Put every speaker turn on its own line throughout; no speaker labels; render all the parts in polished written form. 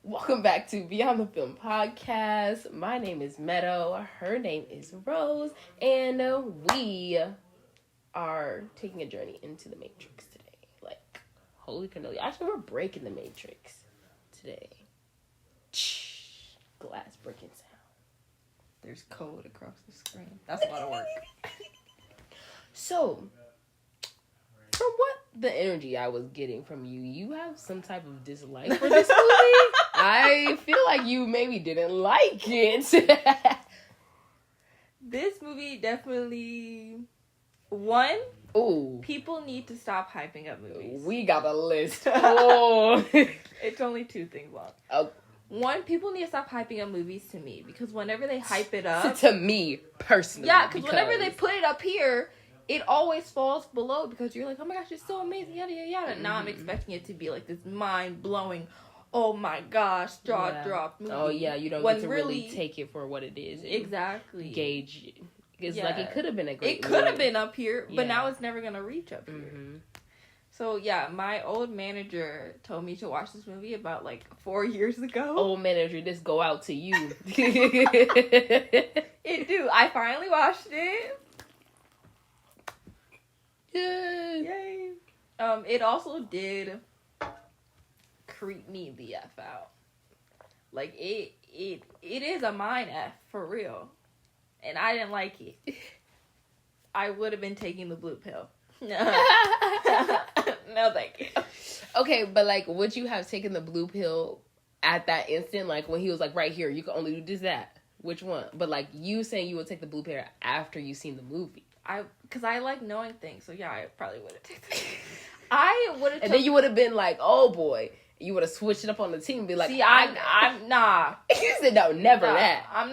Welcome back to Beyond the Film Podcast. My name is Meadow. Her name is Rose. And we are taking a journey into the Matrix today. Like, holy cannoli. Actually, we're breaking the Matrix today. Glass breaking sound.
There's code across the screen. That's a lot of work.
So, from what the energy I was getting from you, you have some type of dislike for this movie. I feel like you maybe didn't like it.
This movie definitely... One,
Ooh.
people need to stop hyping up movies.
We got a list. Oh.
It's only 2 things long.
Oh.
One, people need to stop hyping up movies to me. Because whenever they hype it up...
To me, personally.
Yeah, because whenever they put it up here, it always falls below. Because you're like, oh my gosh, it's so amazing, yada, yada, yada. Mm-hmm. Now I'm expecting it to be like this mind-blowing, oh my gosh, drop movie.
Oh yeah, you don't get to really take it for what it is.
Exactly.
Gauge it. It's like it could have been a great
It could have been up here, but now it's never going to reach up here.
Mm-hmm.
So yeah, my old manager told me to watch this movie about like 4 years ago.
Old manager, this go out to you.
It do. I finally watched it.
Yay.
It also did creep me the F out. Like it is a mind F for real. And I didn't like it. I would have been taking the blue pill. No, thank you.
Okay, but like, would you have taken the blue pill at that instant? Like, when he was like, right here, you can only do this, that. Which one? But like, you saying you would take the blue pill after you seen the movie.
Because I like knowing things. So yeah, I probably would have taken it. I would have.
And then you would have been like, oh boy. You would have switched it up on the team and be like,
see, I'm nah.
You said no, never that.
I'm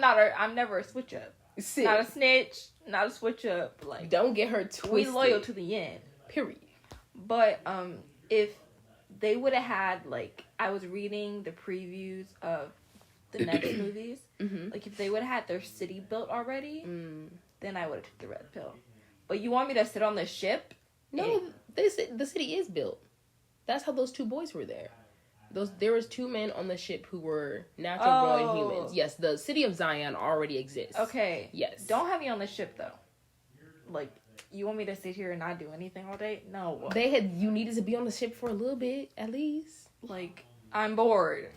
never a switch up.
See.
Not a snitch, not a switch up. Like,
don't get her twisted.
We loyal to the end.
Period.
But if they would have had, like, I was reading the previews of the next movies. Mm-hmm. Like, if they would have had their city built already, then I would have took the red pill. But you want me to sit on the ship?
No, the city is built. That's how those 2 boys were there. There was 2 men on the ship who were natural-born humans. Yes, the city of Zion already exists.
Okay.
Yes.
Don't have me on the ship, though. Like, you want me to sit here and not do anything all day? No.
You needed to be on the ship for a little bit, at least.
Like, I'm bored.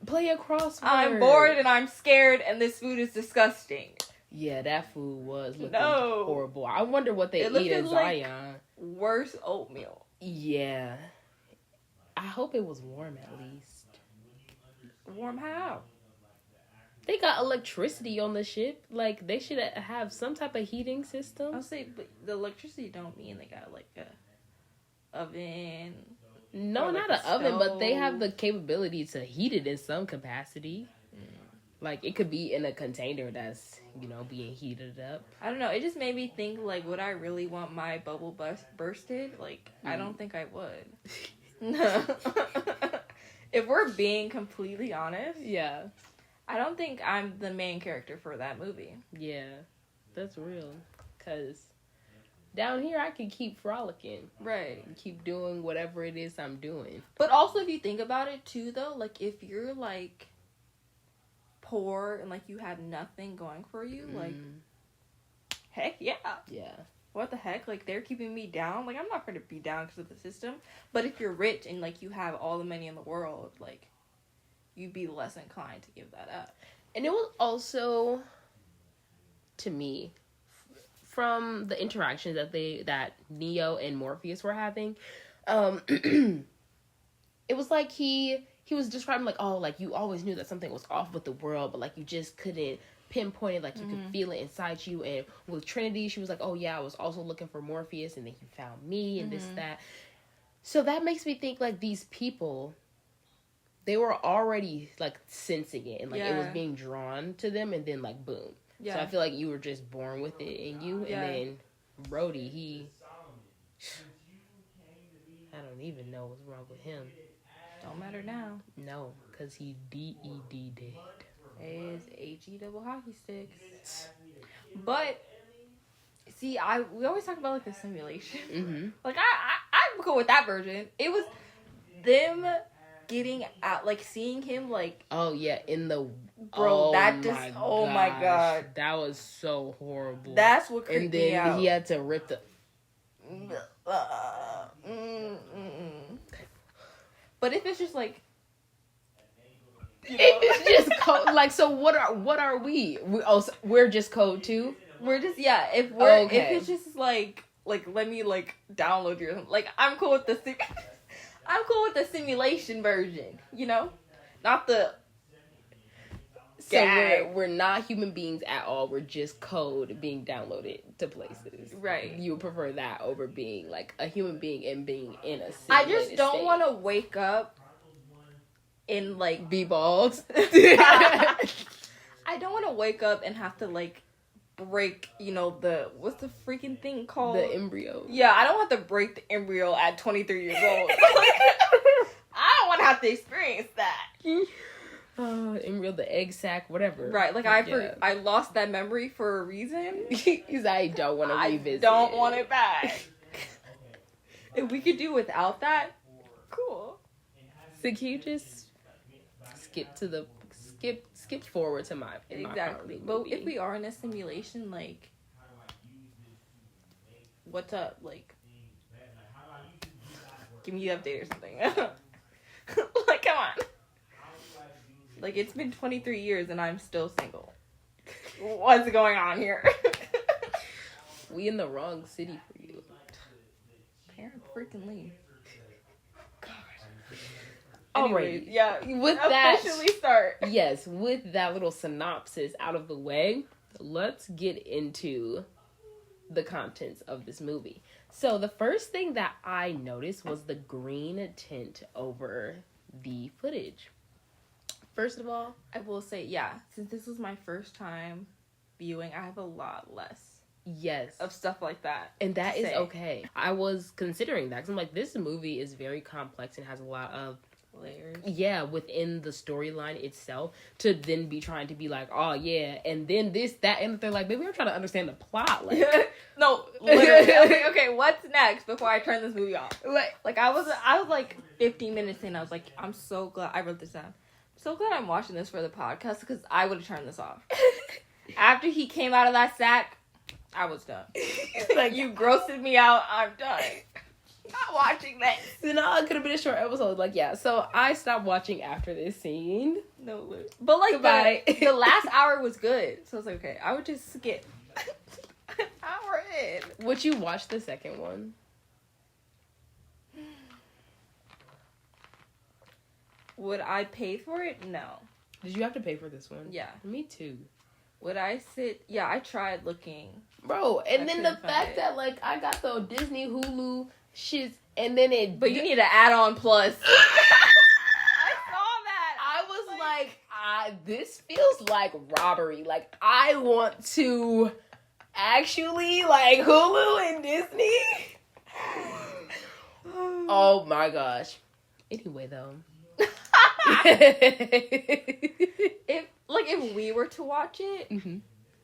Play a crossword.
I'm bored and I'm scared and this food is disgusting.
Yeah, that food was looking horrible. I wonder what they eat in Zion.
Like worse oatmeal.
Yeah. I hope it was warm at least.
Warm how?
They got electricity on the ship. Like, they should have some type of heating system.
I'll say, but the electricity don't mean they got, like, a oven.
No, not an oven, but they have the capability to heat it in some capacity. Like, it could be in a container that's, being heated up.
I don't know. It just made me think, like, would I really want my bubble bursted? Like, I don't think I would. If we're being completely honest,
yeah,
I don't think I'm the main character for that movie.
Yeah, that's real. Because down here I can keep frolicking,
right,
and keep doing whatever it is I'm doing.
But also, if you think about it too, though, like, if you're like poor and like you have nothing going for you, like, heck yeah. What the heck? Like, they're keeping me down. Like, I'm not going to be down because of the system. But if you're rich and, like, you have all the money in the world, like, you'd be less inclined to give that up.
And it was also, to me, from the interactions that Neo and Morpheus were having, it was like he was describing, like, oh, like, you always knew that something was off with the world, but, like, you just couldn't pinpointed, like, you could feel it inside you. And with Trinity, she was like, oh yeah, I was also looking for Morpheus, and then he found me, and this, that. So that makes me think, like, these people, they were already, like, sensing it, and, like, it was being drawn to them, and then, like, boom. So I feel like you were just born with it in you. And then Brody, I don't even know what's wrong with him.
Don't matter now.
No, because he DED'd it.
Is HE double hockey sticks. But see, we always talk about, like, the simulation. Like, I'm cool with that version. It was them getting out, like, seeing him, like...
Oh, yeah, in the...
Bro, that just... Oh, my God.
That was so horrible.
That's what creeped me out.
And then he had to rip the...
But if it's just, like...
You know, it's just code. Like, so what are we? So we're just code too?
We're just... Yeah, if it's just, like, let me, like, download your... Like, I'm cool with the... I'm cool with the simulation version, you know? Not the...
So we're not human beings at all. We're just code being downloaded to places.
Right.
You would prefer that over being, like, a human being and being in a simulated
I just don't want to wake up in, like...
Be bald.
I don't want to wake up and have to, like, break, you know, the... What's the freaking thing called?
The embryo.
Yeah, I don't want to break the embryo at 23 years old. I don't want to have to experience that.
Embryo, the egg sack, whatever.
Right, like, I lost that memory for a reason.
Because I don't want to revisit.
I don't want it back. If we could do without that, cool.
So can you just skip forward to my
exactly. But if we are in a simulation, like, what's up? Like, give me the update or something. Like, come on. Like, it's been 23 years and I'm still single. What's going on here?
We in the wrong city for you.
Parents freaking leave. God.
Alright.
Yeah.
With that,
officially start.
Yes, with that little synopsis out of the way, let's get into the contents of this movie. So the first thing that I noticed was the green tint over the footage. First of all,
I will say, yeah, since this was my first time viewing, I have a lot less of stuff like that.
And that is okay. I was considering that because I'm like, this movie is very complex and has a lot of
layers.
Yeah, within the storyline itself, to then be trying to be like, oh yeah, and then this, that, and they're like, maybe we're trying to understand the plot. Like,
no, literally. Okay, what's next before I turn this movie off? Like I was like 15 minutes in. I was like, I'm so glad I wrote this down. So glad I'm watching this for the podcast because I would have turned this off. After he came out of that sack, I was done. Like, you grossed me out. I'm done. Not watching that.
So now it could have been a short episode. Like, yeah. So I stopped watching after this scene.
No, but like the last hour was good. So I was like, okay, I would just skip. An hour in.
Would you watch the second one?
Would I pay for it? No.
Did you have to pay for this one?
Yeah.
Me too.
Would I sit? Yeah, I tried looking.
Bro, and then the fact that, like, I got the Disney Hulu shit, and then it...
But you need an add-on plus. I saw that.
I was like, this feels like robbery. Like, I want to actually, like, Hulu and Disney. Oh, my gosh. Anyway, though.
If we were to watch it,
mm-hmm.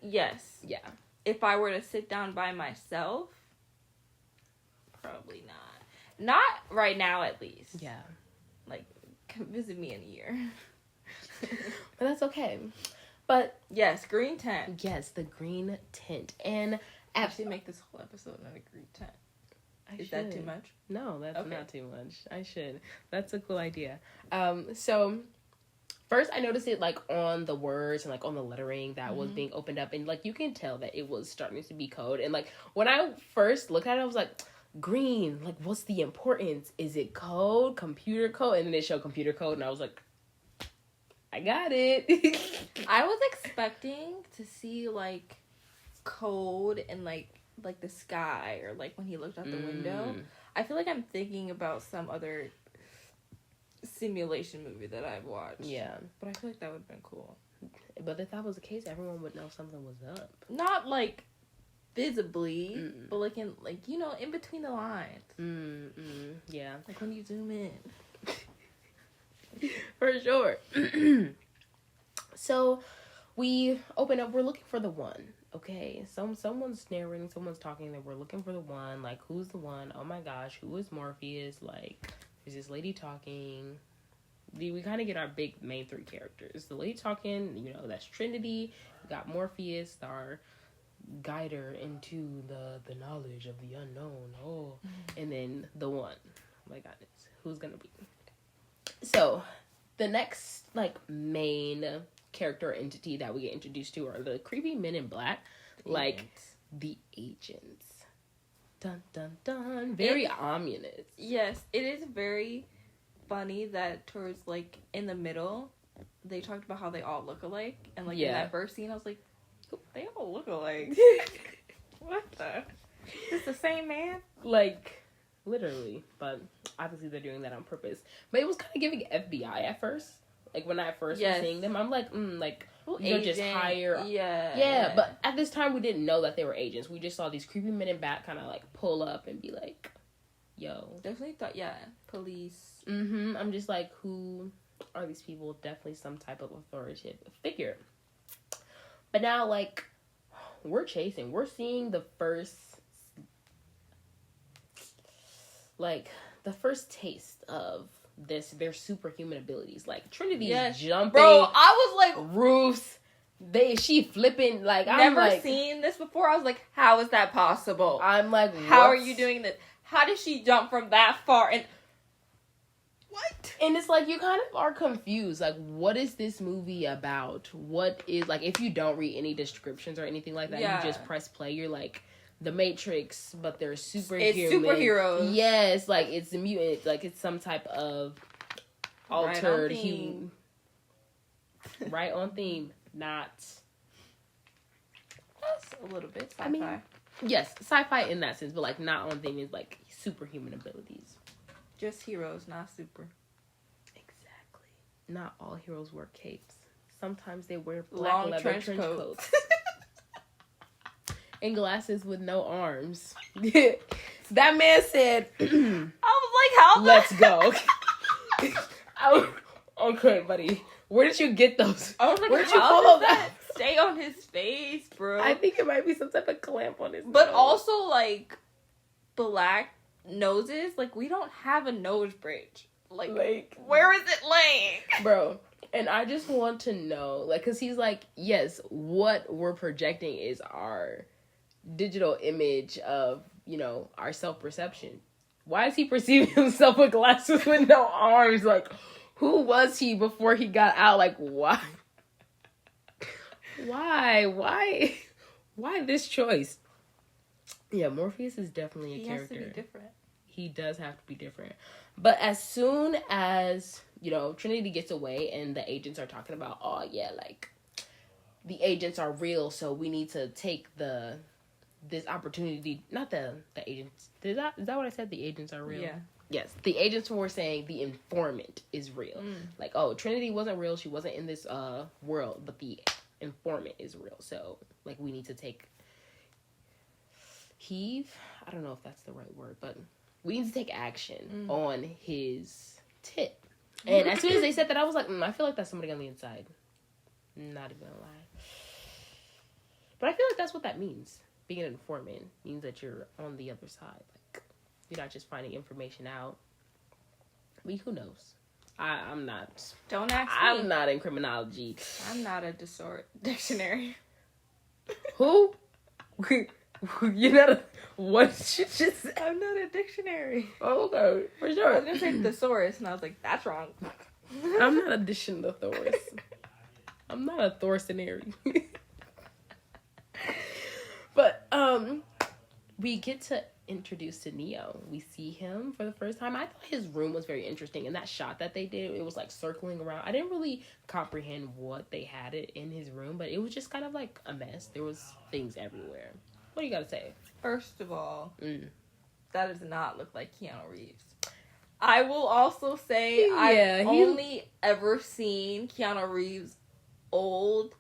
Yes.
Yeah.
If I were to sit down by myself, probably not. Not right now, at least.
Yeah.
Like, come visit me in a year.
But that's okay. But
yes, green tint.
Yes, the green tint. And
I should make this whole episode not a green tint. Is that too much?
No, that's not too much. I should. That's a cool idea. So first I noticed it like on the words and like on the lettering that was being opened up, and like you can tell that it was starting to be code. And like when I first looked at it, I was like, green, like what's the importance? Is it code, computer code? And then they showed computer code and I was like, I got it.
I was expecting to see like code and like the sky, or like when he looked out the window. I feel like I'm thinking about some other simulation movie that I've watched.
Yeah.
But I feel like that would have been cool.
But if that was the case, everyone would know something was up.
Not like visibly, but like in like, you know, in between the lines.
Yeah.
Like when you zoom in.
For sure. So we open up, we're looking for the one. Okay, someone's narrating, someone's talking, that we're looking for the one. Like, who's the one? Oh my gosh, who is Morpheus? Like, is this lady talking? we kind of get our big main three characters. The lady talking, you know, that's Trinity. We got Morpheus, our guider into the knowledge of the unknown. Oh, and then the one. Oh my goodness, who's gonna be? So, the next like main character entity that we get introduced to are the creepy men in black, the agents. Dun dun dun. Very ominous.
Yes, it is very funny that towards like in the middle, they talked about how they all look alike, and like in that first scene, I was like, they all look alike. What the? It's the same man?
Like, literally, but obviously they're doing that on purpose. But it was kind of giving FBI at first. Like when I first was seeing them, I'm like, you just hire. Yeah, but at this time we didn't know that they were agents. We just saw these creepy men in back kind of like pull up and be like, yo.
Definitely thought, police.
I'm just like, who are these people? Definitely some type of authoritative figure. But now, like, we're seeing the first taste of their superhuman abilities. Like, Trinity's jumping.
Bro, I was like,
roofs. She flipping. Like,
I'm never seen this before. I was like, how is that possible?
I'm like,
how are you doing this? How did she jump from that far? And what?
And it's like, you kind of are confused. Like, what is this movie about? What is, like, if you don't read any descriptions or anything like that, you just press play, you're like, The Matrix, but they're superhuman.
It's superheroes.
Yes, like, it's a mutant. Like, it's some type of altered human. Right on theme. Not.
That's a little bit sci-fi.
I mean, yes, sci-fi in that sense, but, like, not on theme is, like, superhuman abilities.
Just heroes, not super.
Exactly. Not all heroes wear capes. Sometimes they wear black leather trench coats. And glasses with no arms. That man said,
I was like, how?
Let's go. Okay, buddy. Where did you get those?
I was like,
where did you follow that?
Stay on his face, bro.
I think it might be some type of clamp on his
But
nose.
also, like, black noses, like, we don't have a nose bridge. Like where is it laying?
Bro, and I just want to know, like, because he's like, yes, what we're projecting is our digital image of, you know, our self-perception. Why is he perceiving himself with glasses with no arms? Like, who was he before he got out? Like, why? Why this choice? Yeah, Morpheus is definitely a character.
He has to be different.
He does have to be different. But as soon as, you know, Trinity gets away and the agents are talking about, oh, yeah, like, the agents are real, so we need to take this opportunity, not the agents. Is that what I said? The agents are real?
Yeah.
Yes, the agents were saying the informant is real. Like, oh, Trinity wasn't real. She wasn't in this world, but the informant is real. So, like, we need to take heave. I don't know if that's the right word, but we need to take action on his tip. And as soon as they said that, I was like, I feel like that's somebody on the inside. Not even gonna lie. But I feel like that's what that means. Being an informant means that you're on the other side. Like, you're not just finding information out. I mean, who knows? I'm not.
Don't ask me.
I'm not in criminology.
I'm not a dictionary.
Who? You're not a... What did you just say?
I'm not a dictionary.
Oh, okay. For sure.
I was going to say thesaurus, and I was like, that's wrong.
I'm not a dictionary. I'm not a Thorstenary. But, we get to introduce to Neo. We see him for the first time. I thought his room was very interesting. And that shot that they did, it was like circling around. I didn't really comprehend what they had it in his room, but it was just kind of like a mess. There was things everywhere. What do you got to say?
First of all, that does not look like Keanu Reeves. I will also say I've only ever seen Keanu Reeves old,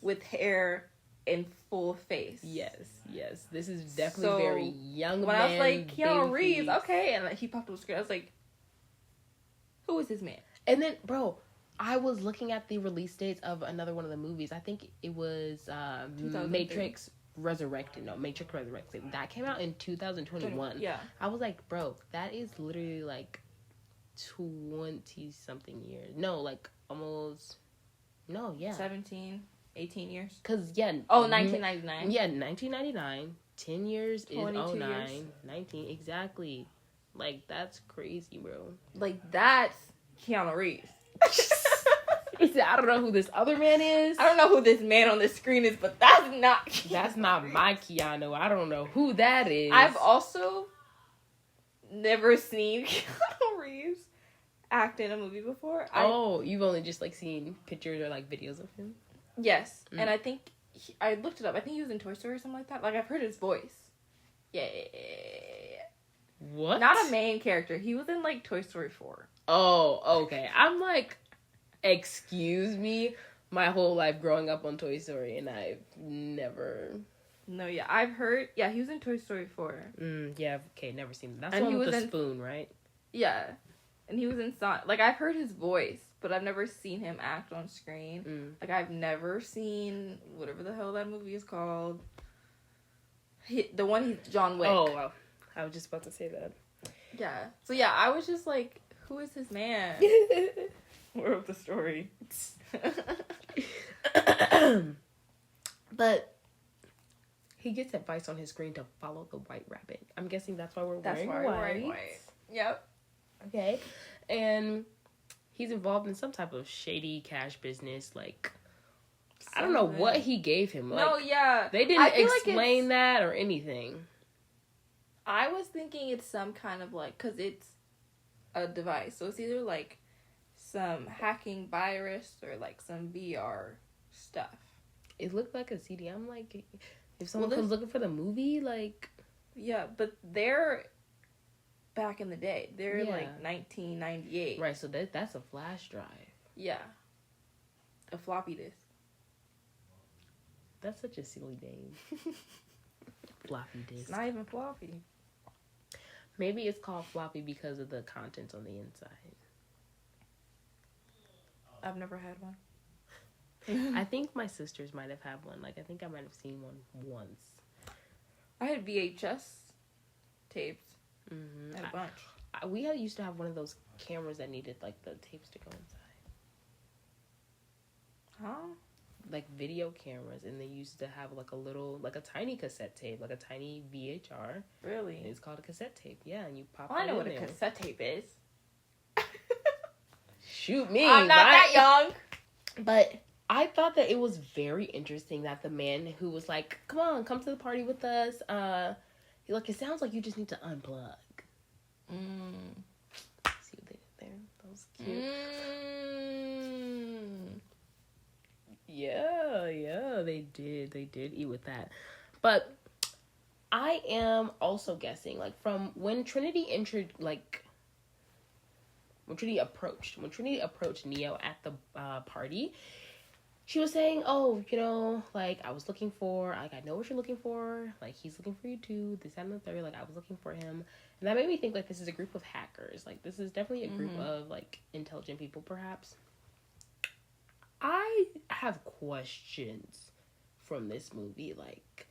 with hair and full face.
Yes. This is definitely very young. When
I was like, Keanu Reeves, okay, and he popped up the screen, I was like, who is this man? And
then, bro, I was looking at the release dates of another one of the movies. I think it was Matrix Resurrected. That came out in 2021. Yeah. I was like, bro, that is literally like 20-something years. No, like almost. No, yeah.
17, 18 years.
Because, yeah.
Oh, 1999.
Yeah, 1999. 10 years is 09.
Years.
19, exactly. Like, that's crazy, bro.
Like, that's Keanu Reeves.
I don't know who this other man is.
I don't know who this man on the screen is, but that's not Keanu.
That's not my Keanu. I don't know who that is.
I've also never seen Keanu Reeves act in a movie before.
You've only just, like, seen pictures or, like, videos of him?
Yes, and I think, I looked it up. I think he was in Toy Story or something like that. Like, I've heard his voice. Yeah.
What?
Not a main character. He was in, like, Toy Story 4.
Oh, okay. I'm like, excuse me? My whole life growing up on Toy Story, and I've never...
No, yeah. I've heard... Yeah, he was in Toy Story 4.
Yeah, okay, never seen that. That's the one with the spoon, right?
Yeah. And he was in Sonic. Like, I've heard his voice, but I've never seen him act on screen. Like, I've never seen whatever the hell that movie is called. The one he's John Wick.
Oh, wow. I was just about to say that.
Yeah. So, yeah, I was just like, who is this man? Where of the story?
But he gets advice on his screen to follow the white rabbit. I'm guessing that's why we're wearing white.
Yep.
Okay. And he's involved in some type of shady cash business. Like, I don't know what he gave him. Like,
no, yeah.
They didn't explain that or anything.
I was thinking it's some kind of, like, because it's a device. So it's either, like, some hacking virus or, like, some VR stuff.
It looked like a CD. I'm like, if someone comes looking for the movie, like...
Yeah, but they're... Back in the day. They're, like, 1998.
Right, so that's a flash drive.
Yeah. A floppy disk.
That's such a silly name. Floppy disk.
It's not even floppy.
Maybe it's called floppy because of the contents on the inside.
I've never had one.
I think my sisters might have had one. Like, I think I might have seen one once.
I had VHS tapes.
Mm-hmm.
And a bunch.
We used to have one of those cameras that needed, like, the tapes to go inside.
Huh?
Like, video cameras. And they used to have, like, a little, like, a tiny cassette tape. Like, a tiny VHR.
Really?
And it's called a cassette tape. Yeah, and you pop
I know what a cassette tape is.
Shoot me.
I'm not that young.
But I thought that it was very interesting that the man who was like, come to the party with us. Like, it sounds like you just need to unplug. See what they did there? That was cute. Yeah, they did. They did eat with that. But I am also guessing, like, from when Trinity approached Neo at the party, she was saying, oh, you know, like, I was looking for, like, I know what you're looking for, like, he's looking for you too, this, that, and the third, like, I was looking for him, and that made me think, like, this is a group of hackers, like, this is definitely a group of, like, intelligent people, perhaps. I have questions from this movie, like,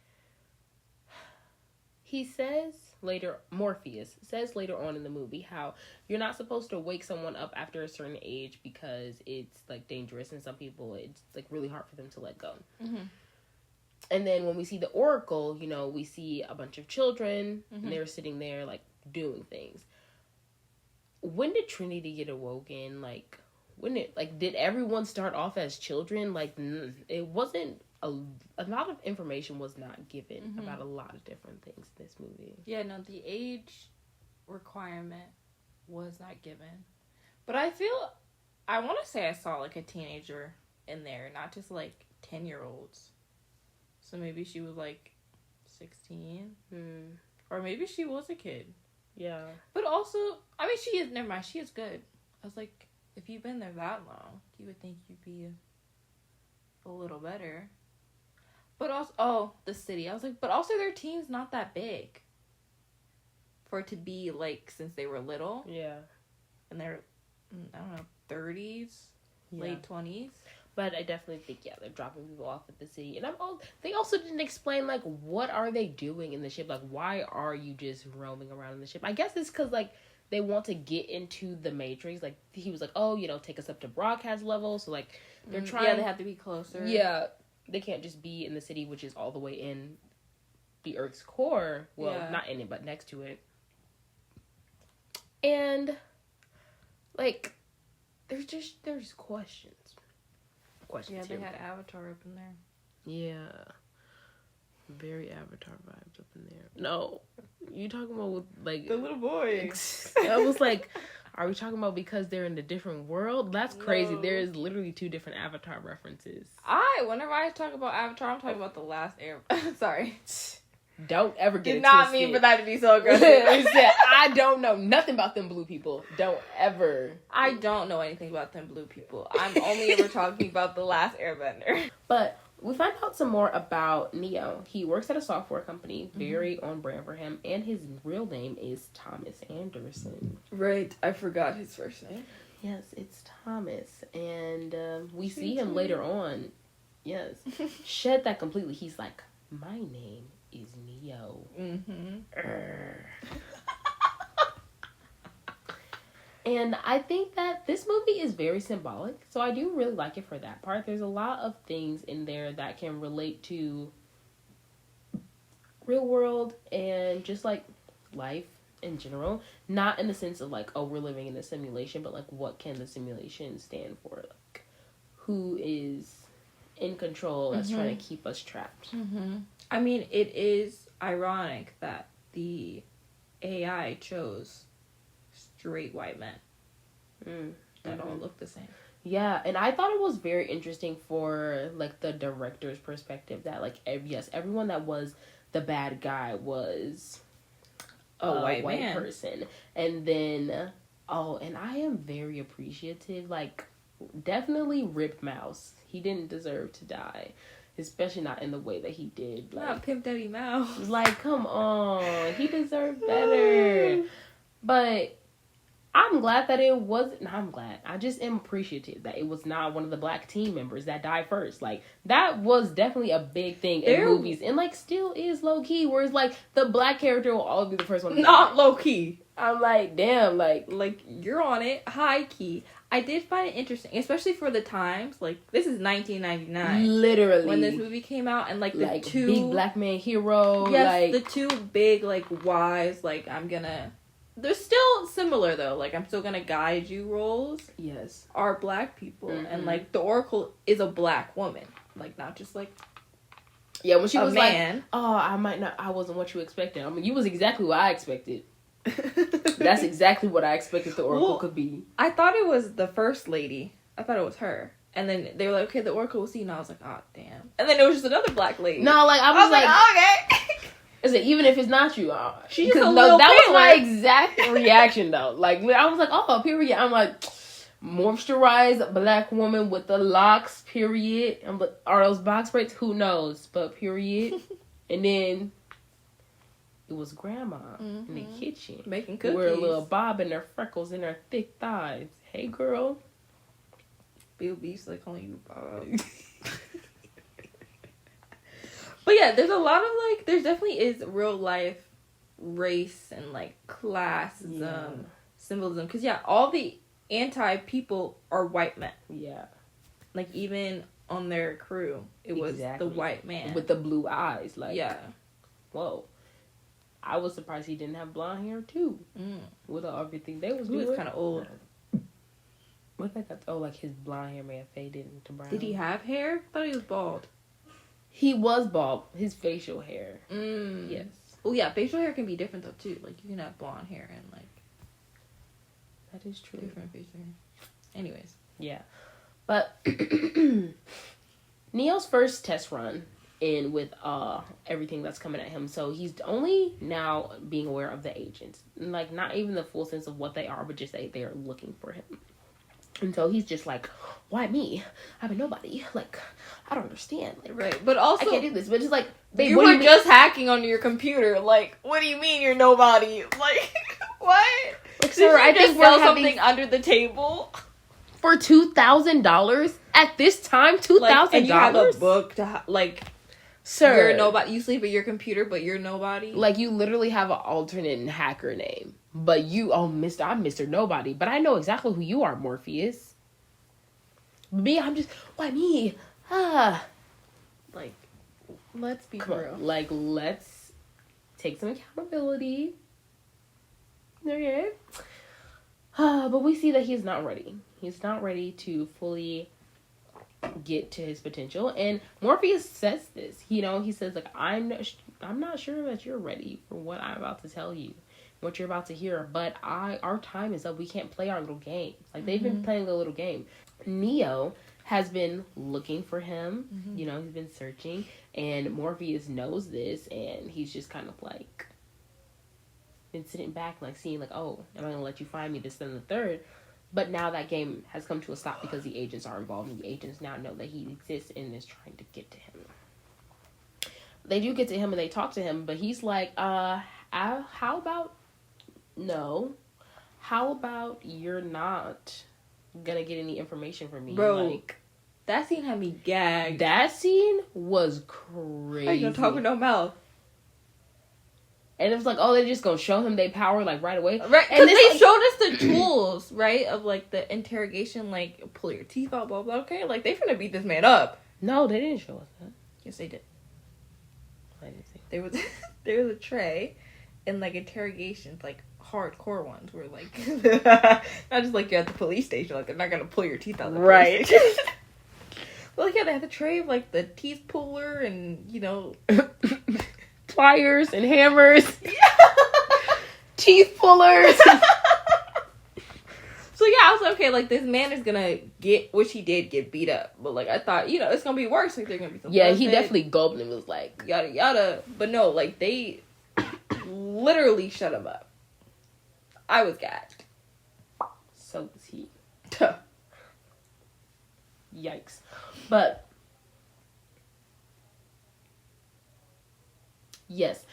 Morpheus says later on in the movie how you're not supposed to wake someone up after a certain age because it's, like, dangerous, and some people it's, like, really hard for them to let go. And then when we see the Oracle, you know, we see a bunch of children and they're sitting there, like, doing things. When did Trinity get awoken? Like, did everyone start off as children? Like, it wasn't a lot of information was not given about a lot of different things in this movie. Yeah,
no, the age requirement was not given. But I want to say I saw, like, a teenager in there, not just, like, 10-year-olds. So maybe she was, like, 16. Or maybe she was a kid.
Yeah.
But also, I mean, she is good. I was like, if you've been there that long, you would think you'd be a little better. But also, the city. I was like, but also their team's not that big. For it to be, like, since they were little.
Yeah.
And they're, I don't know, 30s, late 20s.
But I definitely think, they're dropping people off at the city. And they also didn't explain, like, what are they doing in the ship? Like, why are you just roaming around in the ship? I guess it's because, like, they want to get into the Matrix. Like, he was like, oh, take us up to broadcast level. So, like, they're trying...
Yeah, they have to be closer.
Yeah. They can't just be in the city, which is all the way in the Earth's core. Well, not in it, but next to it. And, like, there's questions.
Yeah, they had Avatar up in there.
Yeah. Very Avatar vibes up in there. No. You talking about with, like...
The little boy.
I was like, are we talking about because they're in a different world? That's crazy.
No.
There is literally 2 different Avatar references.
Whenever I talk about Avatar, I'm talking about the last air... Sorry.
Don't ever get it
twisted. Did not mean for that to be so aggressive.
I don't know nothing about them blue people. Don't ever.
I don't know anything about them blue people. I'm only ever talking about the last airbender.
But we find out some more about Neo. He works at a software company, very on brand for him, and his real name is Thomas Anderson.
Right. I forgot his first name.
Yes, it's Thomas. And we see him later on. Yes. Shed that completely. He's like, my name is Neo. And I think that this movie is very symbolic, so I do really like it for that part. There's a lot of things in there that can relate to real world and just like life in general. Not in the sense of like, oh, we're living in a simulation, but like, what can the simulation stand for? Like, who is in control that's trying to keep us trapped?
I mean, it is ironic that the AI chose straight white men that all look the same.
Yeah, and I thought it was very interesting for like the director's perspective that like everyone that was the bad guy was a white person, and then and I am very appreciative. Like, definitely Rip Mouse. He didn't deserve to die. Especially not in the way that he did. Like,
not Pimp Daddy Mouse.
Like, come on. He deserved better. But I'm glad that it wasn't... No, I'm glad. I just am appreciative that it was not one of the black team members that died first. Like, that was definitely a big thing in movies. And, like, still is low-key. Whereas, like, the black character will always be the first one to die.
Not low-key.
I'm like, damn, like...
Like, you're on it. High-key. I did find it interesting, especially for the times. Like, this is 1999.
Literally.
When this movie came out, and, like, the
like,
two...
big black man hero.
Yes,
like,
the 2 big, like, wise, like, I'm gonna... They're still similar, though. Like, I'm still gonna guide you roles.
Yes.
Are black people. And, like, the Oracle is a black woman. Like, not just, like...
Yeah, when she was
man.
Like, oh, I wasn't what you expected. I mean, you was exactly what I expected. That's exactly what I expected the Oracle could be. I
thought it was the first lady. I thought it was her. And then they were like, okay, the Oracle will see. And I was like, oh, damn. And then it was just another black lady.
No, like, I was like
okay.
Is it even if it's not you?
She's just a little
that
paler.
was my exact reaction, though. Like, I was like, oh, period. I'm like, moisturized black woman with the locks, period. Are those box braids? Who knows? But period. And then... It was grandma in the kitchen.
Making cookies.
With a little bob and her freckles and her thick thighs. Hey, girl.
Bill Beast like calling you Bob. But yeah, there's a lot of like, there's definitely is real life race and like classism, symbolism. Because yeah, all the anti-people are white men.
Yeah.
Like even on their crew, it was the white man.
With the blue eyes. Like,
yeah.
Whoa. I was surprised he didn't have blonde hair too. With everything they was doing.
He was kind of old.
What I got? Oh, like his blonde hair may have faded into brown.
Did he have hair? I thought he was bald.
He was bald. His facial hair. Yes.
Oh yeah, facial hair can be different though too. Like you can have blonde hair and like.
That is true.
Different facial hair. Anyways.
Yeah, but Neo's first test run. In with everything that's coming at him, so he's only now being aware of the agents, like not even the full sense of what they are, but just they are looking for him. And so he's just like, why me? I'm a nobody. Like, I don't understand. Like,
right, but also
I can't do this. But just like,
babe, you were just hacking on your computer. Like, what do you mean you're nobody? Like, what?
Like, sir, I think
sell something under the table
for $2,000 at this time. $2,000,
and you have a book to like.
Sir,
you're nobody. You sleep at your computer, but you're nobody.
Like, you literally have an alternate hacker name. But you, oh, Mr. I'm Mr. Nobody. But I know exactly who you are, Morpheus. Me, I'm just, why me?
Like, let's be
Come
real.
On. Like, let's take some accountability. Okay. But we see that he's not ready. He's not ready to fully get to his potential. And Morpheus says this. You know, he says, like, I'm not sure that you're ready for what I'm about to tell you, what you're about to hear. But our time is up. We can't play our little games. Like, they've been playing the little game. Neo has been looking for him. You know, he's been searching. And Morpheus knows this. And he's just kind of like, been sitting back, like, seeing, like, oh, am I going to let you find me, this, then, the third? But now that game has come to a stop because the agents are involved, and the agents now know that he exists and is trying to get to him. They do get to him and they talk to him, but he's like, how about, no, how about you're not gonna get any information from me?
Bro,
like,
that scene had me gagged.
That scene was crazy.
How you gonna talk with no mouth?
And it was like, oh, they're just gonna show him their power, like, right away.
Right,
and
they showed us the tools, right, of, like, the interrogation, like, pull your teeth out, blah, blah, okay? Like, they finna beat this man up.
No, they didn't show us that.
Yes, they did.
I didn't see.
There was a tray and, like, interrogations, like, hardcore ones where, like, not just, like, you're at the police station, like, they're not gonna pull your teeth out of the police station. But, like, yeah, they had the tray of, like, the teeth puller and, you know...
pliers and hammers. Teeth pullers.
So yeah, I was like, okay, like, this man is gonna get, which he did get beat up, but, like, I thought, you know, it's gonna be worse, like, they're gonna be some
he definitely gulped and was like,
yada yada, but no, like, they literally shut him up. I was gagged.
So was he. Yikes. But yes,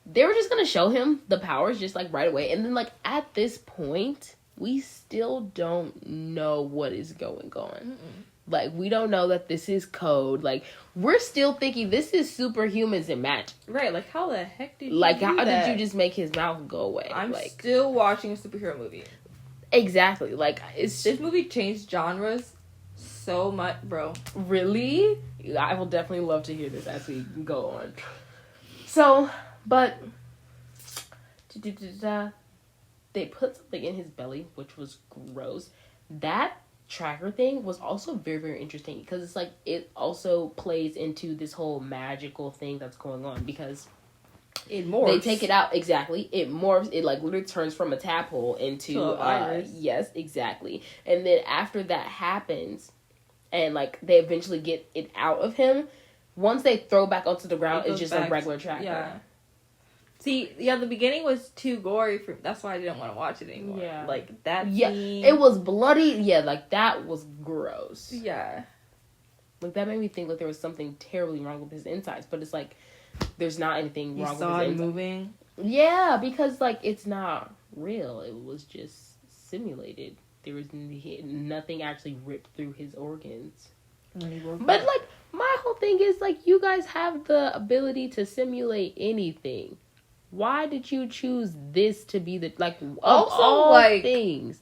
they were just gonna show him the powers just, like, right away. And then, like, at this point, we still don't know what is going on. Like, we don't know that this is code. Like, we're still thinking this is superhumans and magic.
Right, like, how the heck did you
like,
do
how
that?
did you just make his mouth go away?
I'm
like,
still watching a superhero movie.
Exactly. Like, it's
this movie changed genres so much, bro.
Really? I will definitely love to hear this as we go on. So, but they put something in his belly, which was gross. That tracker thing was also very, very interesting because it's like it also plays into this whole magical thing that's going on because
it morphs.
They take it out, exactly. It morphs. It, like, literally turns from a tadpole into
a virus.
Yes, exactly. And then after that happens, and, like, they eventually get it out of him, once they throw back onto the ground, it's just a regular tracker.
Yeah. See, yeah, the beginning was too gory for... That's why I didn't want to watch it anymore.
Yeah.
Like, that
scene... It was bloody. Yeah, like, that was gross.
Yeah.
Like, that made me think like there was something terribly wrong with his insides. But it's like, there's not anything wrong with his insides.
You saw it moving?
Yeah, because, like, it's not real. It was just simulated. There was nothing actually ripped through his organs. But, like, my whole thing is, like, you guys have the ability to simulate anything. Why did you choose this to be the, like, of all like, things?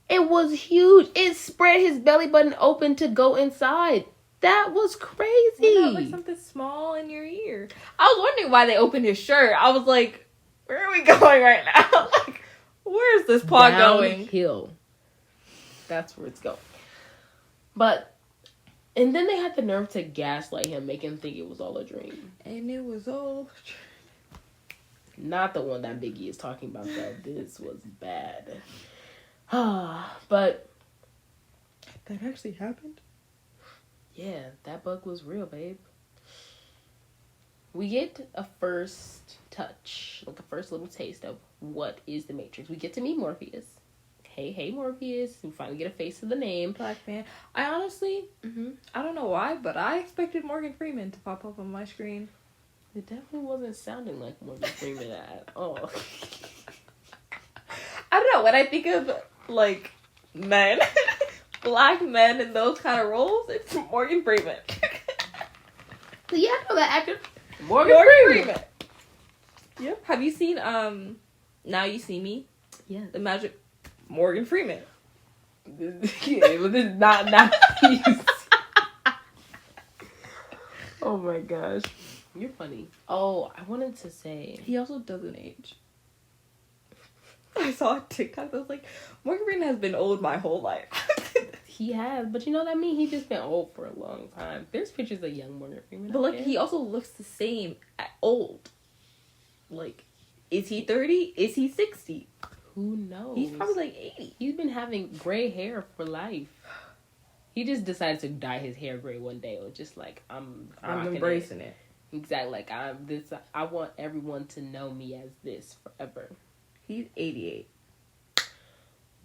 It was huge. It spread his belly button open to go inside. That was crazy.
Not like something small in your ear. I was wondering why they opened his shirt. I was like, where are we going right now? Like, where's this plot going?
Downhill. That's where it's going. But, and then they had the nerve to gaslight him, make him think it was all a dream.
And it was all a dream.
Not the one that Biggie is talking about, though. This was bad. But
that actually happened?
Yeah, that bug was real, babe. We get a first touch, like a first little taste of what is the Matrix. We get to meet Morpheus. Hey, Morpheus. We finally get a face to the name.
Black man. I honestly, I don't know why, but I expected Morgan Freeman to pop up on my screen.
It definitely wasn't sounding like Morgan Freeman at all.
I don't know. When I think of, like, men, black men in those kind of roles, it's Morgan Freeman.
Yeah, I know that actor. Morgan Freeman.
Yep. Have you seen, Now You See Me.
Yeah.
The magic Morgan Freeman.
Yeah, but this is not Oh my gosh. You're funny. Oh, I wanted to say.
He also doesn't age. I saw a TikTok that was like, Morgan Freeman has been old my whole life.
He has, but you know that means he's just been old for a long time. There's pictures of young Morgan Freeman.
But like, he also looks the same at old. Like, is he 30? Is he 60?
Who knows?
He's probably like 80.
He's been having gray hair for life. He just decided to dye his hair gray one day. Or just like, I'm
embracing it.
Exactly. Like, I want everyone to know me as this forever.
He's 88.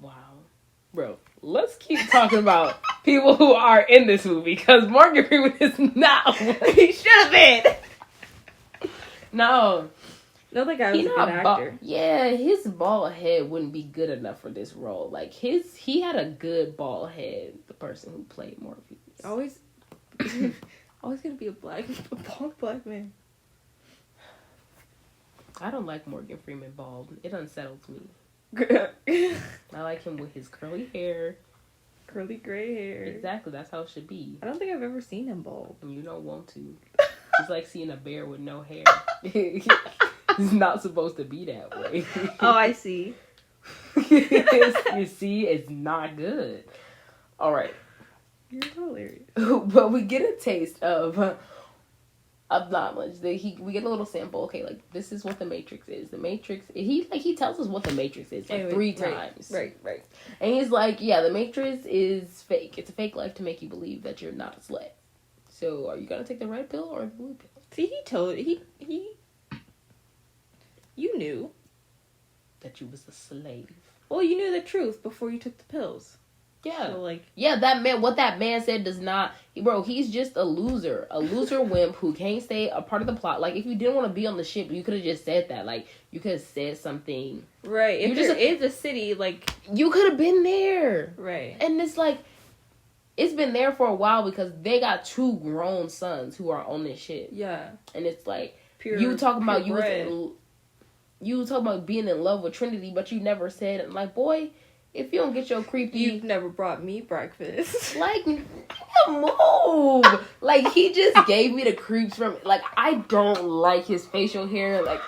Wow. Bro, let's keep talking about people who are in this movie, because Morgan Freeman is not what he should have been. No.
No, that guy was a good actor.
Yeah, his bald head wouldn't be good enough for this role. Like, he had a good bald head, the person who played Morpheus.
Always gonna be a bald black man.
I don't like Morgan Freeman bald. It unsettles me. I like him with his curly hair.
Curly gray hair.
Exactly, that's how it should be.
I don't think I've ever seen him bald.
And you don't want to. It's like seeing a bear with no hair. It's not supposed to be that way.
Oh, I see.
You see, it's not good. All right.
You're hilarious.
But we get a taste of not much. We get a little sample. Okay, like, this is what the Matrix is. The Matrix. He tells us what the Matrix is like anyway, 3 times.
Right.
And he's like, yeah, the Matrix is fake. It's a fake life to make you believe that you're not a slave. So, are you gonna take the red pill or the blue pill?
See, you knew
that you was a slave.
Well, you knew the truth before you took the pills.
Yeah.
So, like,
yeah, what that man said does not, bro, he's just a loser wimp who can't stay a part of the plot. Like, if you didn't want to be on the ship, you could have just said that. Like, you could have said something.
Right. If there is a city, like,
you could have been there.
Right.
And it's like, it's been there for a while because they got 2 grown sons who are on this ship.
Yeah.
And it's like, you talking about being in love with Trinity, but you never said, like, boy, if you don't get your creepy...
You've never brought me breakfast.
Like, move! Like, he just gave me the creeps from... Like, I don't like his facial hair. Like,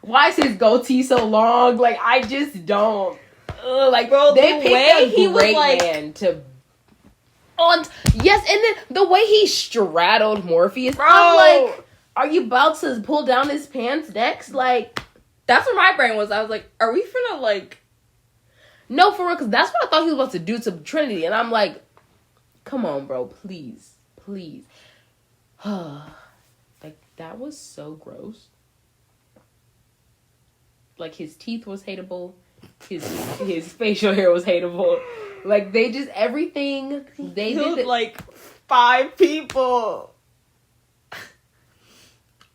why is his goatee so long? Like, I just don't... like, bro, they picked a great man to... Yes, and then the way he straddled Morpheus, bro. I'm like, are you about to pull down his pants next? Like...
That's where my brain was. I was like, are we finna, like...
No, for real, because that's what I thought he was about to do to Trinity. And I'm like, come on, bro, please. Like, that was so gross. Like, his teeth was hateable. His facial hair was hateable. Like, they just, everything, they did.
Like, 5 people.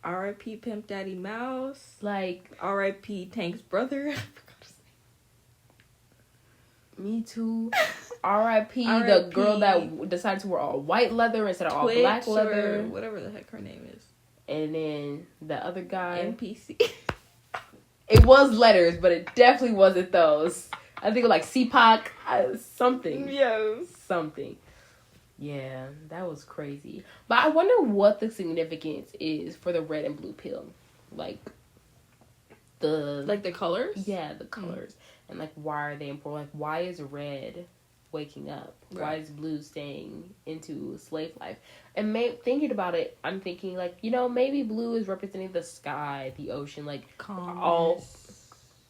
R.I.P. Pimp Daddy Mouse.
Like,
R.I.P. Tank's brother.
Me too. R.I.P. the girl that decided to wear all white leather instead of all black leather.
Whatever the heck her name is.
And then the other guy.
NPC.
It was letters, but it definitely wasn't those. I think it was like CPAC. Something.
Yes.
Something. Yeah, that was crazy. But I wonder what the significance is for the red and blue pill. Like
the colors?
Yeah, the colors. And, like, why are they important? Like, why is red waking up? Right. Why is blue staying into slave life? And thinking about it, I'm thinking, like, you know, maybe blue is representing the sky, the ocean, like,
calmness.
All...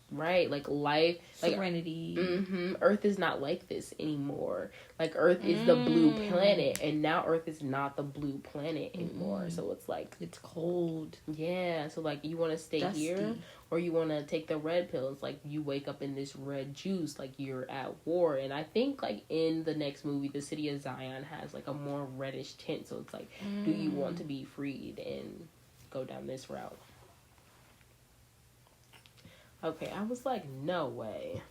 Right, like, life.
Serenity.
Like, Earth is not like this anymore. Like, Earth is the blue planet, and now Earth is not the blue planet anymore. So it's like...
It's cold.
Yeah, so, like, you want to stay
Dusty.
here, or you want to take the red pill. It's like, you wake up in this red juice, like, you're at war. And I think, like, in the next movie, the city of Zion has, like, a more reddish tint. So it's like, do you want to be freed and go down this route? Okay, I was like, no way.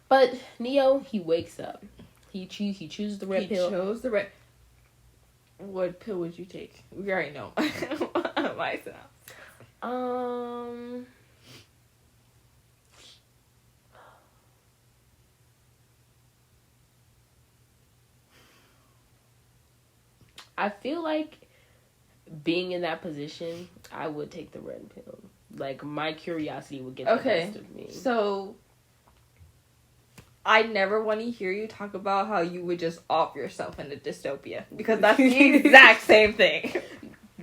But Neo, he wakes up. He chooses the red pill.
He chose the red. What pill would you take? We already know. Myself.
I feel like being in that position, I would take the red pill. Like, my curiosity would get the best of me.
So, I never want to hear you talk about how you would just off yourself in a dystopia. Because that's the exact same thing.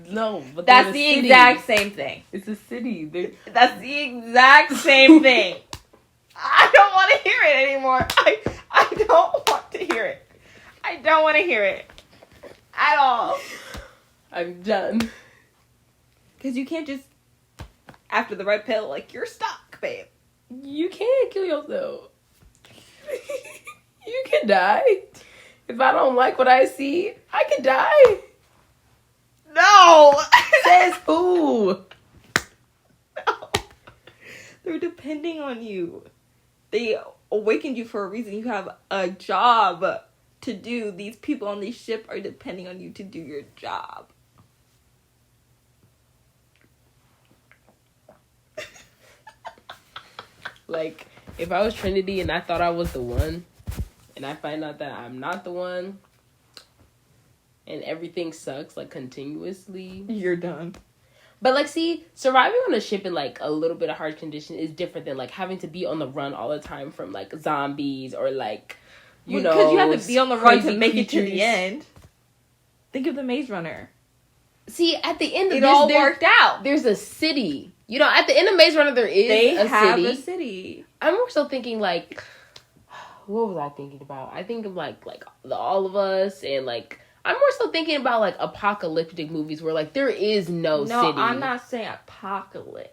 No, but
that's the exact same thing.
It's a city.
That's the exact same thing. I don't want to hear it anymore. I don't want to hear it. I don't want to hear it. At all.
I'm done.
Because you can't just, after the red pill, like, you're stuck, babe.
You can't kill yourself. You can die. If I don't like what I see, I can die.
No!
Says who?
No. They're depending on you. They awakened you for a reason. You have a job to do. These people on this ship are depending on you to do your job.
Like, if I was Trinity and I thought I was the one, and I find out that I'm not the one, and everything sucks, like, continuously.
You're done.
But, like, see, surviving on a ship in, like, a little bit of hard condition is different than, like, having to be on the run all the time from, like, zombies or, like, you know.
Because you have to be on the run to make
creatures.
it to the end. Think of the Maze Runner.
See, at the end of
it all worked out.
There's a city. You know, at the end of Maze Runner, there is
a city.
I'm more so thinking, like, what was I thinking about? I think of, like the All of Us, and, like, I'm more so thinking about, like, apocalyptic movies where, like, there is no city.
No, I'm not saying apocalypse.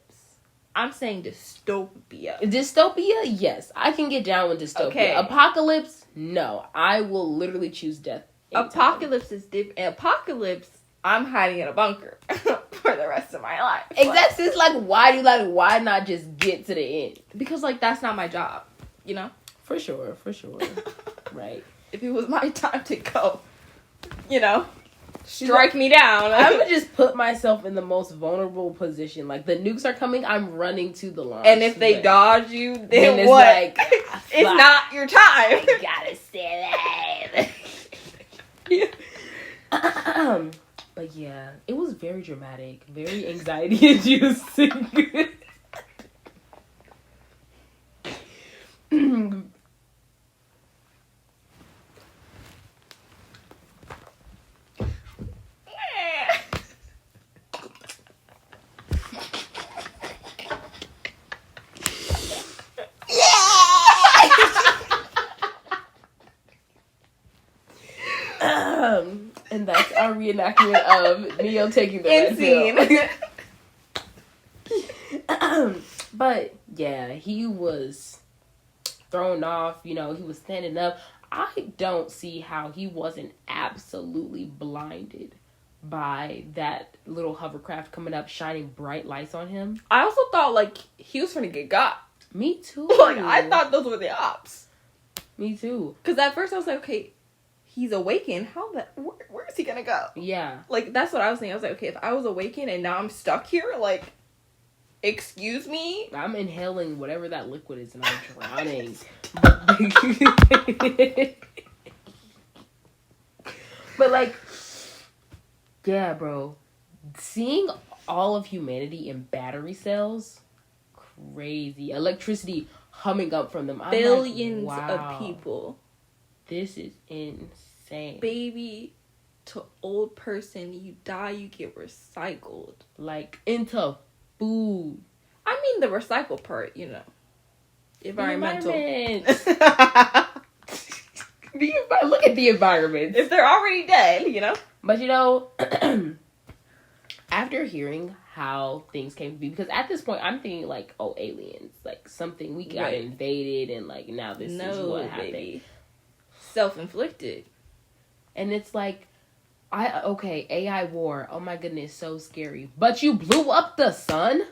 I'm saying dystopia.
Dystopia? Yes. I can get down with dystopia. Okay. Apocalypse? No. I will literally choose death.
Apocalypse is different. Apocalypse, I'm hiding in a bunker for the rest of my life.
Exactly. It's like, why not just get to the end?
Because, like, that's not my job, you know?
For sure. Right.
If it was my time to go, you know, strike me down.
I would just put myself in the most vulnerable position. Like, the nukes are coming, I'm running to the launch.
And if they dodge you, then what? Like, it's not your time.
You gotta stay alive. But yeah, it was very dramatic, very anxiety-inducing. And that's our reenactment of Neo taking the red pill. But yeah, he was thrown off. You know, he was standing up. I don't see how he wasn't absolutely blinded by that little hovercraft coming up, shining bright lights on him.
I also thought, like, he was trying to get got.
Me too.
Like, I thought those were the ops.
Me too.
Because at first I was like, okay, he's awakened. Where is he gonna go?
Yeah.
Like, that's what I was thinking. I was like, okay, if I was awakened and now I'm stuck here, like, excuse me?
I'm inhaling whatever that liquid is and I'm drowning. But, like, yeah, bro. Seeing all of humanity in battery cells, crazy. Electricity humming up from them.
Billions
like, wow,
of people.
This is insane.
Baby to old person, you die, you get recycled.
Like, into food.
I mean the recycle part, you know. Environmental.
Look at the environment.
If they're already dead, you know.
But, you know, after hearing how things came to be, because at this point I'm thinking, like, oh, aliens, like, something, we got invaded and, like, now this is what happened. Baby.
Self-inflicted.
And it's like, AI war, oh my goodness, so scary. But you blew up the sun?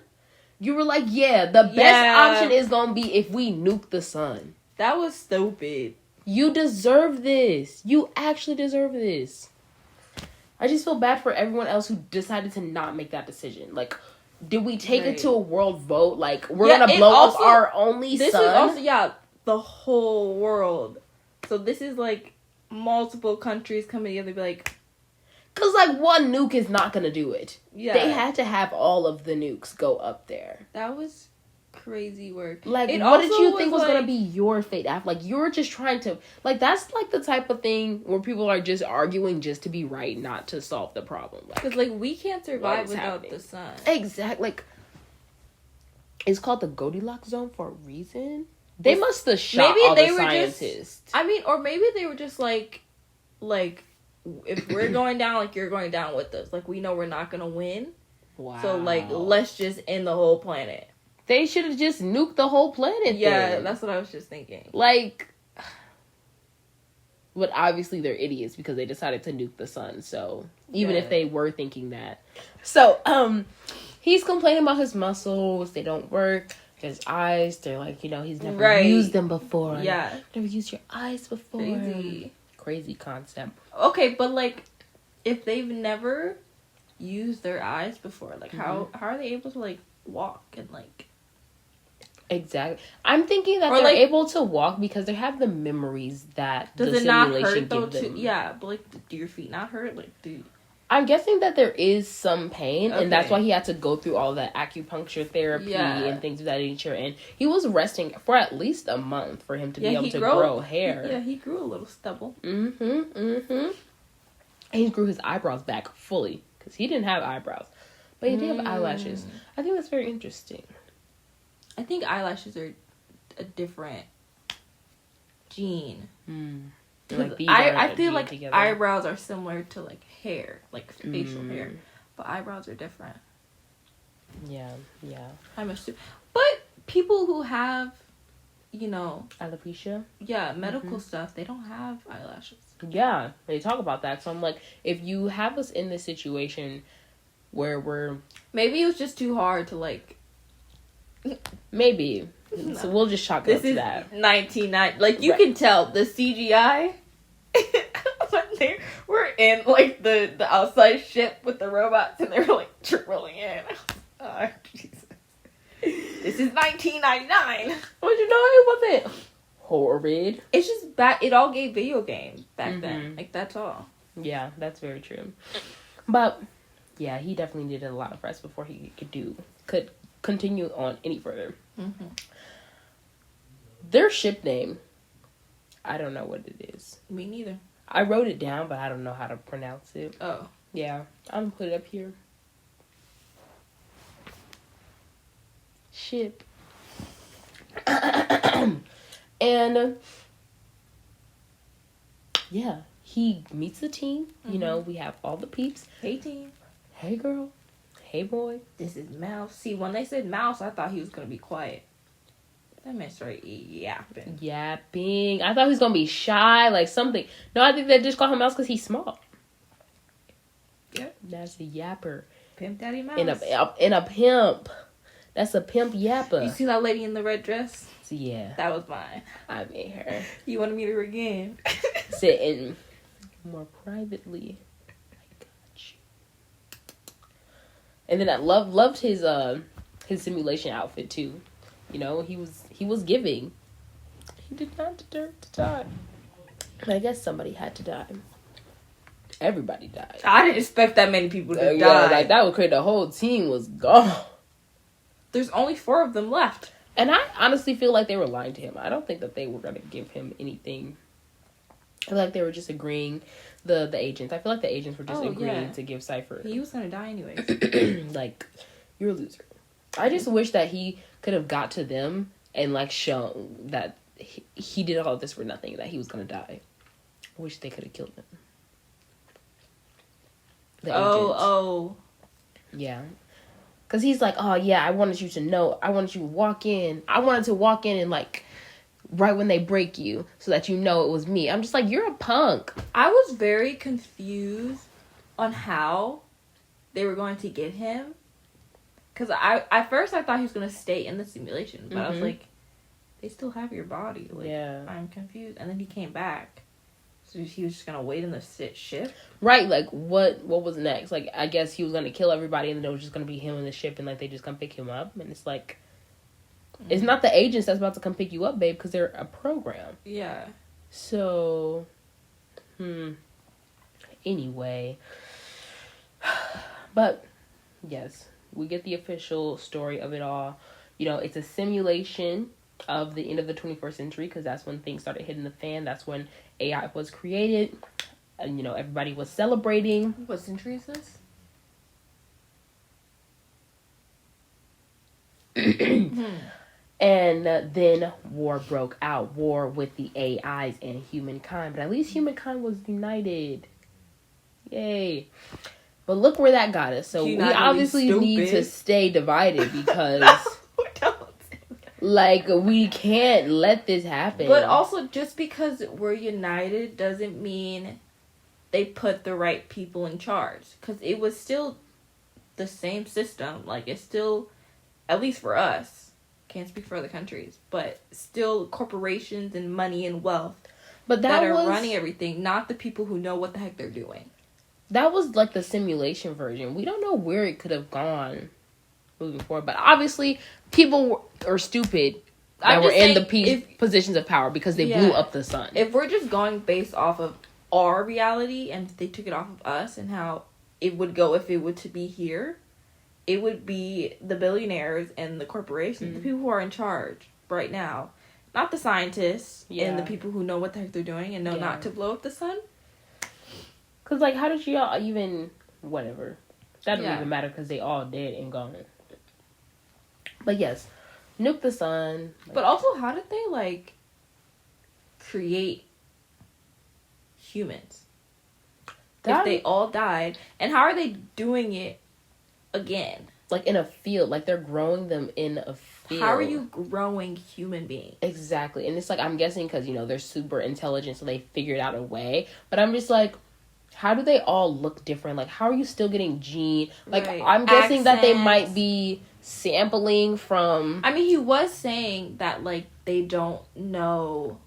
You were like, yeah, the best option is gonna be if we nuke the sun.
That was stupid.
You deserve this. You actually deserve this. I just feel bad for everyone else who decided to not make that decision. Like, did we take it to a world vote? Like, we're gonna blow up our only sun?
This is also, the whole world. So this is, like, multiple countries coming together to be like...
Because, like, one nuke is not going to do it.
Yeah.
They had to have all of the nukes go up there.
That was crazy work.
Like, what did you think was going to be your fate? Like, you're just trying to... Like, that's, like, the type of thing where people are just arguing just to be right, not to solve the problem.
Because, like, we can't survive without the sun.
Exactly. Like, it's called the Goldilocks zone for a reason. They must have shot all the scientists.
Or maybe they were just, like, if we're going down, like, you're going down with us. Like, we know we're not going to win.
Wow.
So, like, let's just end the whole planet.
They should have just nuked the whole planet.
Yeah,
then.
That's what I was just thinking.
Like, but obviously they're idiots because they decided to nuke the sun. So even if they were thinking that, so he's complaining about his muscles. They don't work. His eyes. They're like, he's never used them before.
Yeah,
never used your eyes before. Crazy concept.
Okay, but like, if they've never used their eyes before, like how are they able to like walk and like?
Exactly. I'm thinking that they're like, able to walk because they have the memories that the simulation gives them.
Yeah, but like, do your feet not hurt? Like,
I'm guessing that there is some pain, and that's why he had to go through all that acupuncture therapy and things of that nature. And he was resting for at least a month for him to be able to grow hair.
Yeah, he grew a little stubble.
And he grew his eyebrows back fully because he didn't have eyebrows, but he did have eyelashes. I think that's very interesting.
I think eyelashes are a different gene. Like I feel like together. Eyebrows are similar to like hair, like facial hair, but eyebrows are different.
Yeah.
I'm assuming, but people who have,
alopecia.
Yeah, medical stuff. They don't have eyelashes.
Yeah, they talk about that. So I'm like, if you have us in this situation where
maybe it was just too hard to like.
Maybe. No. So we'll just chalk it up to that.
1990. Like, you can tell the CGI when they were in, like, the outside ship with the robots and they were, like, drilling in. Oh, Jesus. This is 1999.
But it wasn't horrid.
It's just bad. It all gave video games back then. Like, that's all.
Yeah, that's very true. But, yeah, he definitely needed a lot of rest before he could continue on any further. Their ship name, I don't know what it is.
Me neither.
I wrote it down, but I don't know how to pronounce it.
Oh.
Yeah, I'm gonna put it up here. Ship. And yeah, he meets the team. We have all the peeps.
Hey team.
Hey girl. Hey boy.
This is Mouse. See, when they said Mouse, I thought he was gonna be quiet. That man started yapping.
I thought he was gonna be shy, like something. No, I think they just call him Mouse because he's small.
Yep.
That's a yapper.
Pimp Daddy Mouse.
In a pimp. That's a pimp yapper.
You see that lady in the red dress?
Yeah.
That was mine.
I made her.
You want to meet her again?
Sitting more privately. I got you. And then I loved his simulation outfit too. He was giving. He did not deserve to die. I guess somebody had to die. Everybody died.
I didn't expect that many people to die.
Yeah, like that would create the whole team was gone.
There's only 4 of them left.
And I honestly feel like they were lying to him. I don't think that they were going to give him anything. I feel like they were just agreeing. The agents. I feel like the agents were just agreeing to give Cypher.
He was going to die anyways.
Like, you're a loser. I just wish that he could have got to them and, like, shown that he did all of this for nothing, that he was going to die. I wish they could have killed him. The agent. Yeah. Because he's like, oh, yeah, I wanted you to know. I wanted you to walk in. I wanted to walk in and, like, right when they break you so that you know it was me. I'm just like, you're a punk.
I was very confused on how they were going to get him. Because at first I thought he was going to stay in the simulation. But I was like, they still have your body. Like, yeah. I'm confused. And then he came back. So he was just going to wait in the ship?
Right, like, what was next? Like, I guess he was going to kill everybody and then it was just going to be him in the ship and, like, they just come pick him up. And it's like, it's not the agents that's about to come pick you up, babe, because they're a program.
Yeah.
So, anyway. But yes, we get the official story of it all. It's a simulation of the end of the 21st century, because that's when things started hitting the fan. That's when AI was created, and everybody was celebrating.
What century is this?
And then war broke out. War with the AIs and humankind. But at least humankind was united. Yay. But look where that got us. So we obviously need to stay divided, because we can't let this happen.
But also, just because we're united doesn't mean they put the right people in charge. Because it was still the same system. It's still, at least for us, can't speak for other countries, but still corporations and money and wealth that are running everything, not the people who know what the heck they're doing.
That was the simulation version. We don't know where it could have gone moving forward, but obviously people are stupid that were in the positions of power, because they blew up the sun.
If we're just going based off of our reality, and they took it off of us and how it would go if it were to be here, it would be the billionaires and the corporations, the people who are in charge right now. Not the scientists and the people who know what the heck they're doing and know not to blow up the sun.
Because, how did y'all even... Whatever. That doesn't even matter, because they all dead and gone. But yes, nuke the sun.
But also, how did they, create humans? If they all died. And how are they doing it again?
In a field. They're growing them in a field.
How are you growing human beings?
Exactly. And it's I'm guessing because, they're super intelligent, so they figured out a way. But I'm just how do they all look different? How are you still getting gene?
Right.
I'm guessing that they might be sampling from...
I mean, he was saying that, they don't know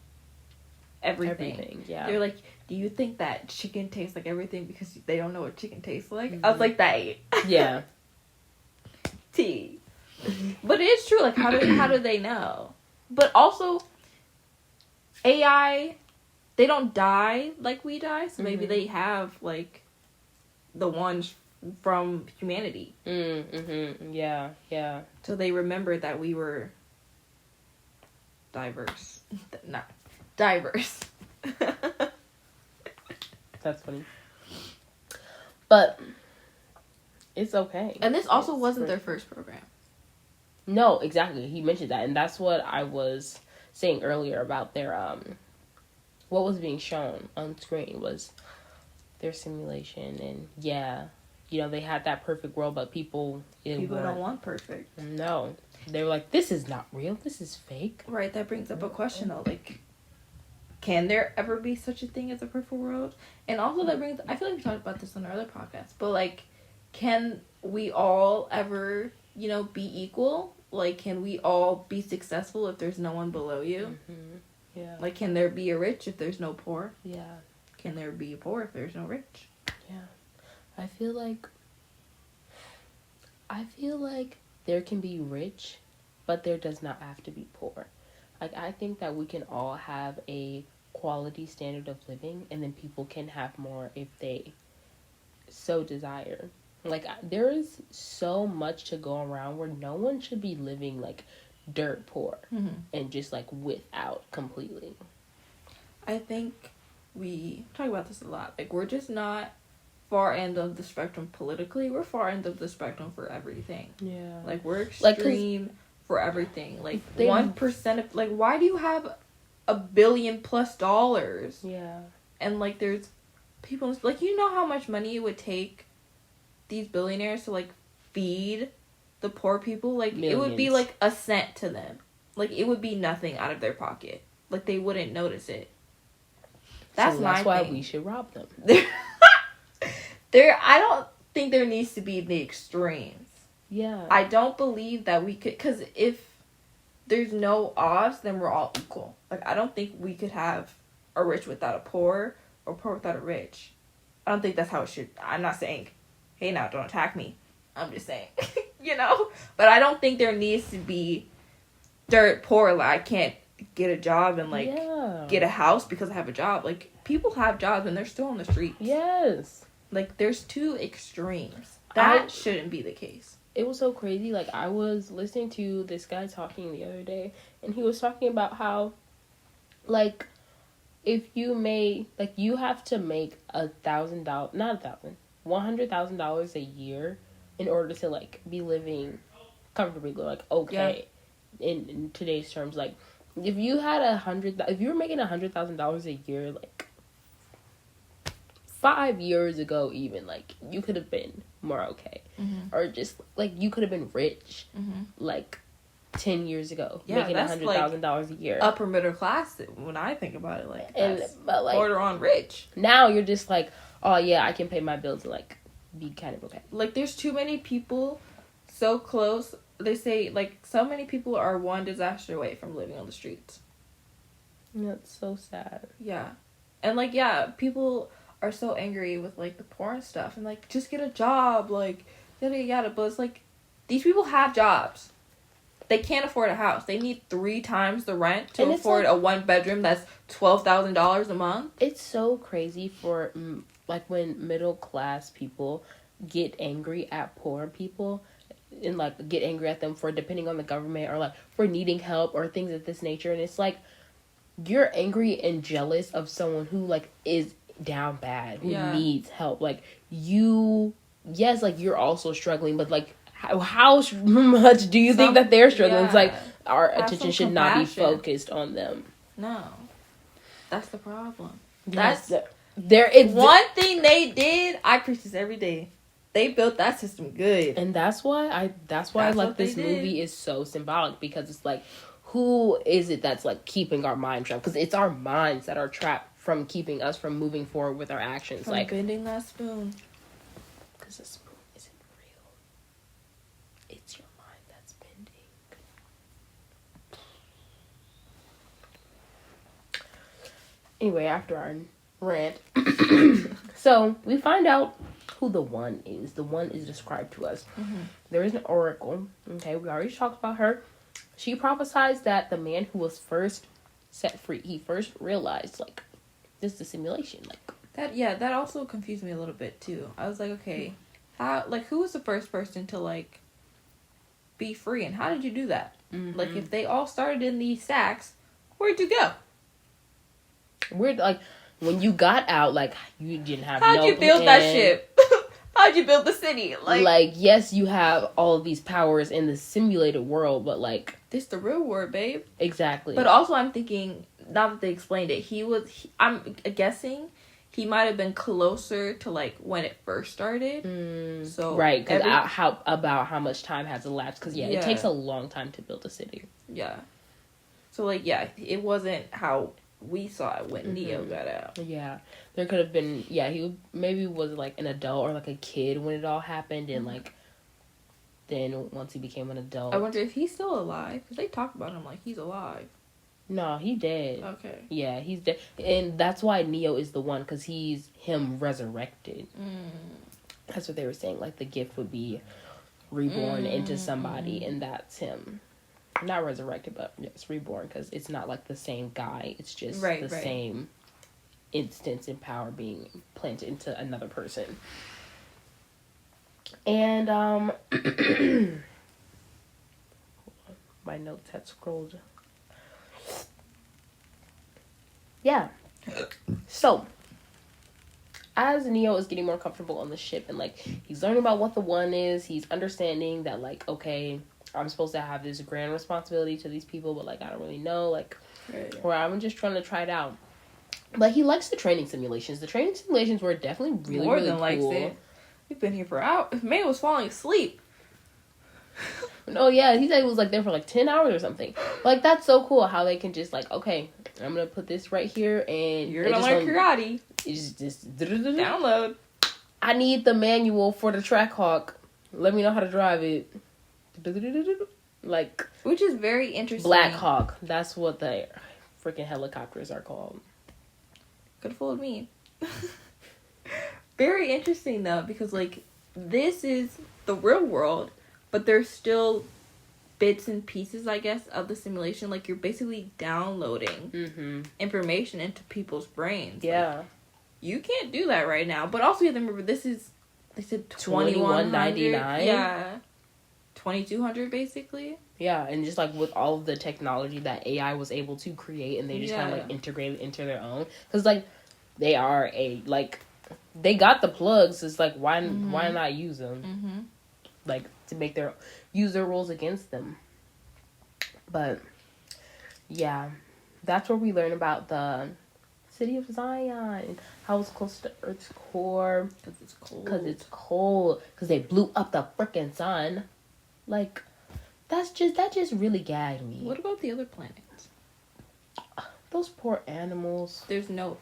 everything. Yeah. They're do you think that chicken tastes like everything because they don't know what chicken tastes like? Mm-hmm. I was like, that.
Yeah.
Tea. But it is true. How do they know? But also, AI... They don't die like we die, so maybe they have, the ones from humanity.
Yeah.
So they remember that we were diverse. Not diverse.
That's funny. But it's okay.
And this also wasn't their first program.
No, exactly. He mentioned that, and that's what I was saying earlier about their what was being shown on screen was their simulation. And they had that perfect world, but people
don't want perfect.
No, they were this is not real, this is fake.
Right. That brings up a question though, can there ever be such a thing as a perfect world? And also that brings, I feel like we talked about this on our other podcast, but can we all ever be equal? Can we all be successful if there's no one below you? Yeah. Can there be a rich if there's no poor?
Yeah.
Can there be a poor if there's no rich?
Yeah. I feel like there can be rich, but there does not have to be poor. I think that we can all have a quality standard of living, and then people can have more if they so desire. There is so much to go around where no one should be living dirt poor and just without completely.
I think we talk about this a lot. We're just not far end of the spectrum politically. We're far end of the spectrum for everything.
Yeah.
We're extreme for everything. 1% of why do you have $1 billion+ dollars?
Yeah.
And there's people you know how much money it would take these billionaires to feed the poor people? Millions. It would be a cent to them. It would be nothing out of their pocket. They wouldn't notice it. That's
why we should rob them.
I don't think there needs to be the extremes.
Yeah.
I don't believe that we could, because if there's no odds, then we're all equal. I don't think we could have a rich without a poor or poor without a rich. I don't think that's how it should. I'm not saying, hey, now don't attack me. I'm just saying, But I don't think there needs to be dirt poor. I can't get a job and get a house because I have a job. People have jobs and they're still on the streets.
Yes.
Like, there's two extremes. That shouldn't be the case.
It was so crazy. Like, I was listening to this guy talking the other day, and he was talking about how, like, if you you have to make $1,000, not $100,000 a year in order to, like, be living comfortably, like, okay, in today's terms. Like, if you were making $100,000 a year, like, 5 years ago, even, like, you could have been more okay, or just, like, you could have been rich, like, 10 years ago, making $100,000 a year.
Upper middle class, when I think about it, like, but, like, border on rich.
Now you're just like, oh yeah, I can pay my bills and, like, be kind of okay.
Like, there's too many people so close. They say, like, so many people are one disaster away from living on the streets.
That's so sad.
Yeah. And, like, people are so angry with, like, the porn stuff and, like, just get a job, like, yada yada. But it's like, these people have jobs. They can't afford a house. They need 3 times the rent to afford a 1-bedroom that's $12,000 a month.
It's so crazy for, like, when middle class people get angry at poor people and, like, get angry at them for depending on the government or, like, for needing help or things of this nature. And it's like, you're angry and jealous of someone who, like, is down bad, who needs help. Like, yes, like, you're also struggling, but, like, how much do you think that they're struggling? It's like, our attention should not be focused on them.
No. That's the problem.
Yes.
It's one thing they did. I preach this every day. They built that system good.
And that's why like, this movie is so symbolic, because it's like, who is it that's, like, keeping our mind trapped? Because it's our minds that are trapped from keeping us from moving forward with our actions.
From, like, bending that spoon.
Because the spoon isn't real. It's your mind that's bending. Anyway, after our rant, so we find out who the one is. The one is described to us. There is an oracle. Okay, we already talked about her. She prophesies that the man who was first set free, he first realized, like, this is a simulation. Like,
that also confused me a little bit too. I was like, okay, who was the first person to, like, be free, and how did you do that? Like, if they all started in these sacks, where'd you go?
Like, when you got out, like, you didn't have
How'd you build that ship? How'd you build the city?
Like, yes, you have all of these powers in the simulated world, but, like,
this the real world, babe.
Exactly.
But also, I'm thinking, now that they explained it, I'm guessing he might have been closer to, like, when it first started. So
right, because how much time has elapsed? Because it takes a long time to build a city.
Yeah. So, like, it wasn't how we saw it when Neo got out.
Yeah, there could have been. Yeah, he maybe was, like, an adult or, like, a kid when it all happened, and like, then once he became an adult,
I wonder if he's still alive, because they talk about him like he's alive.
No, he dead.
Okay.
Yeah, he's dead, and that's why Neo is the one, because he's him resurrected. That's what they were saying. Like, the gift would be reborn into somebody, and that's him. Not resurrected, but it's reborn, because it's not, like, the same guy. It's just the same instance and power being planted into another person. And my notes had scrolled. Yeah. So, as Neo is getting more comfortable on the ship, and, like, he's learning about what the one is, he's understanding that, like, okay, I'm supposed to have this grand responsibility to these people, but, like, I don't really know, like, or I'm just trying to try it out. But he likes the training simulations. The training simulations were definitely really,
more
really
than
cool.
Likes it. We've been here for hours. May was falling asleep.
Oh, yeah, he said he was, like, there for, like, 10 hours or something. Like, that's so cool how they can just, like, okay, I'm gonna put this right here, and
you're gonna learn karate.
It's just
download.
I need the manual for the Trackhawk. Let me know how to drive it. Like,
which is very interesting.
Black Hawk. That's what the freaking helicopters are called.
Could have fooled me. Very interesting though, because, like, this is the real world, but there's still bits and pieces, I guess, of the simulation. Like, you're basically downloading information into people's brains.
Yeah.
you can't do that right now. But also you have to remember, they said
$21.99.
Yeah. 2,200 basically.
Yeah, and just like with all of the technology that AI was able to create, and they just kind of like integrate it into their own, because like they are they got the plugs. It's like why not use them, like to make their user rules against them. But yeah, that's where we learn about the city of Zion, how it's close to Earth's core, because it's cold, because they blew up the freaking sun. Like, that just really gagged me.
What about the other planets?
Those poor animals.
There's no...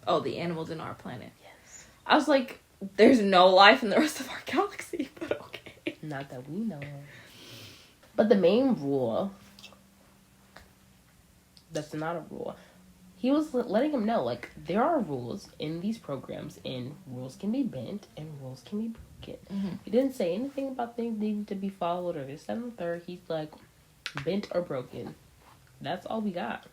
Oh, the animals in our planet. Yes. I was like, there's no life in the rest of our galaxy, but okay.
Not that we know of. But the main rule... That's not a rule. He was letting him know, like, there are rules in these programs, and rules can be bent, and rules can be broken. He didn't say anything about things needing to be followed, or this, that, and the third. He's like, bent or broken. That's all we got.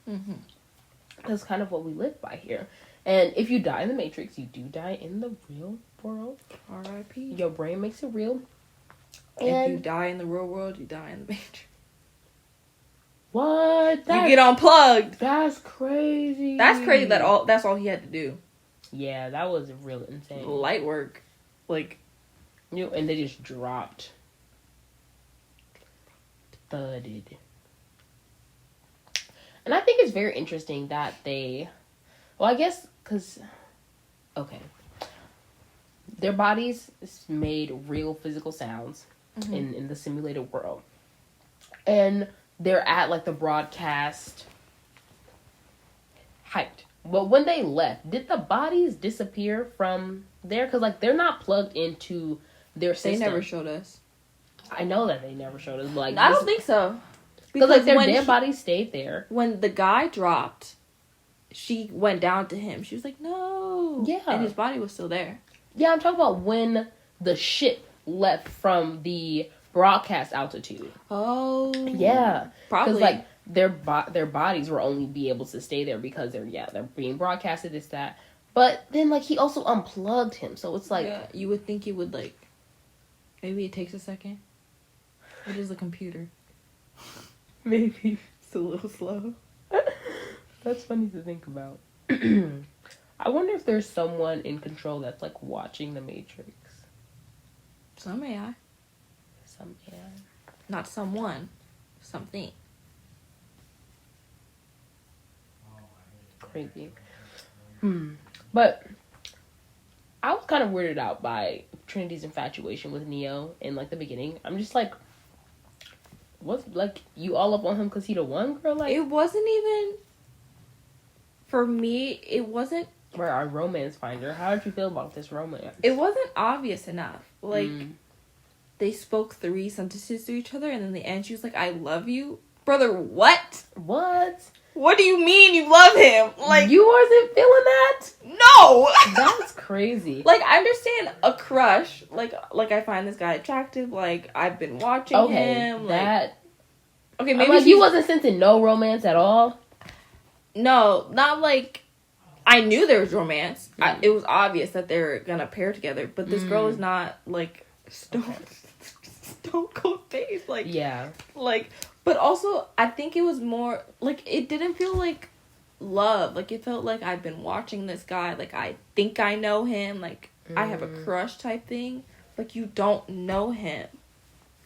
That's kind of what we live by here. And if you die in the Matrix, you do die in the real world.
R.I.P.
Your brain makes it real.
And if you die in the real world, you die in the Matrix.
What?
You get unplugged.
That's crazy.
That's crazy. That's all he had to do.
Yeah, that was real insane.
Light work, like,
and they just dropped, thudded. And I think it's very interesting that I guess because, okay, their bodies made real physical sounds in the simulated world, and they're at, like, the broadcast height. But when they left, did the bodies disappear from there? Because, like, they're not plugged into their system.
They never showed us.
I know that they never showed us. But, like,
I don't think so.
Because, like, their dead bodies stayed there.
When the guy dropped, she went down to him. She was like, no.
Yeah.
And his body was still there.
Yeah, I'm talking about when the ship left from the broadcast altitude.
Oh.
Yeah.
Probably.
Because, like, their bodies will only be able to stay there because they're being broadcasted, this, that. But then, like, he also unplugged him. So it's like...
Yeah, you would think it would, like... Maybe it takes a second. It is a computer.
Maybe.
It's a little slow.
That's funny to think about. I wonder if there's someone in control that's, like, watching the Matrix.
Some AI.
Some AI.
Not someone. Something.
Crazy. But I was kind of weirded out by Trinity's infatuation with Neo in, like, the beginning. I'm just like, what's, like, you all up on him because he the one girl? Like,
it wasn't even, for me, it wasn't.
Where our romance finder. How did you feel about this romance?
It wasn't obvious enough. Like, they spoke 3 sentences to each other, and in the end, she was like, I love you. Brother, what?
What?
What do you mean you love him? Like,
you wasn't feeling that?
No!
That's crazy.
Like, I understand a crush. Like I find this guy attractive. Like, I've been watching him.
That...
Okay, maybe
like, you wasn't sensing no romance at all?
No, not like... I knew there was romance. It was obvious that they were gonna pair together. But this girl is not, like, stone cold face. Like,
yeah.
Like... But also, I think it was more, like, it didn't feel like love. Like, it felt like I've been watching this guy. Like, I think I know him. Like, I have a crush type thing. Like, you don't know him.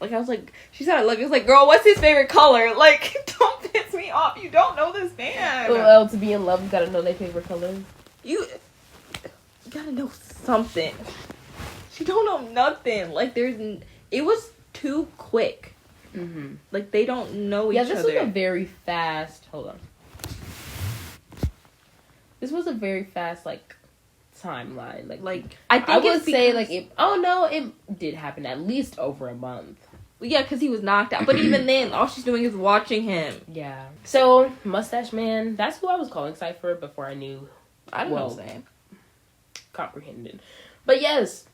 Like, I was like, she said I love you. I was like, girl, what's his favorite color? Like, don't piss me off. You don't know this man.
Well, to be in love, you gotta know their favorite color.
You gotta know something. She don't know nothing. Like, it was too quick. Like, they don't know each other. Yeah, this was a very fast... Hold on.
This was a very fast, like, timeline. Like
I
would say, like, it did happen at least over a month.
Yeah, because he was knocked out. But even then, all she's doing is watching him.
Yeah. So, Mustache Man, that's who I was calling Cypher before I knew...
I didn't know his name.
Comprehended. But yes,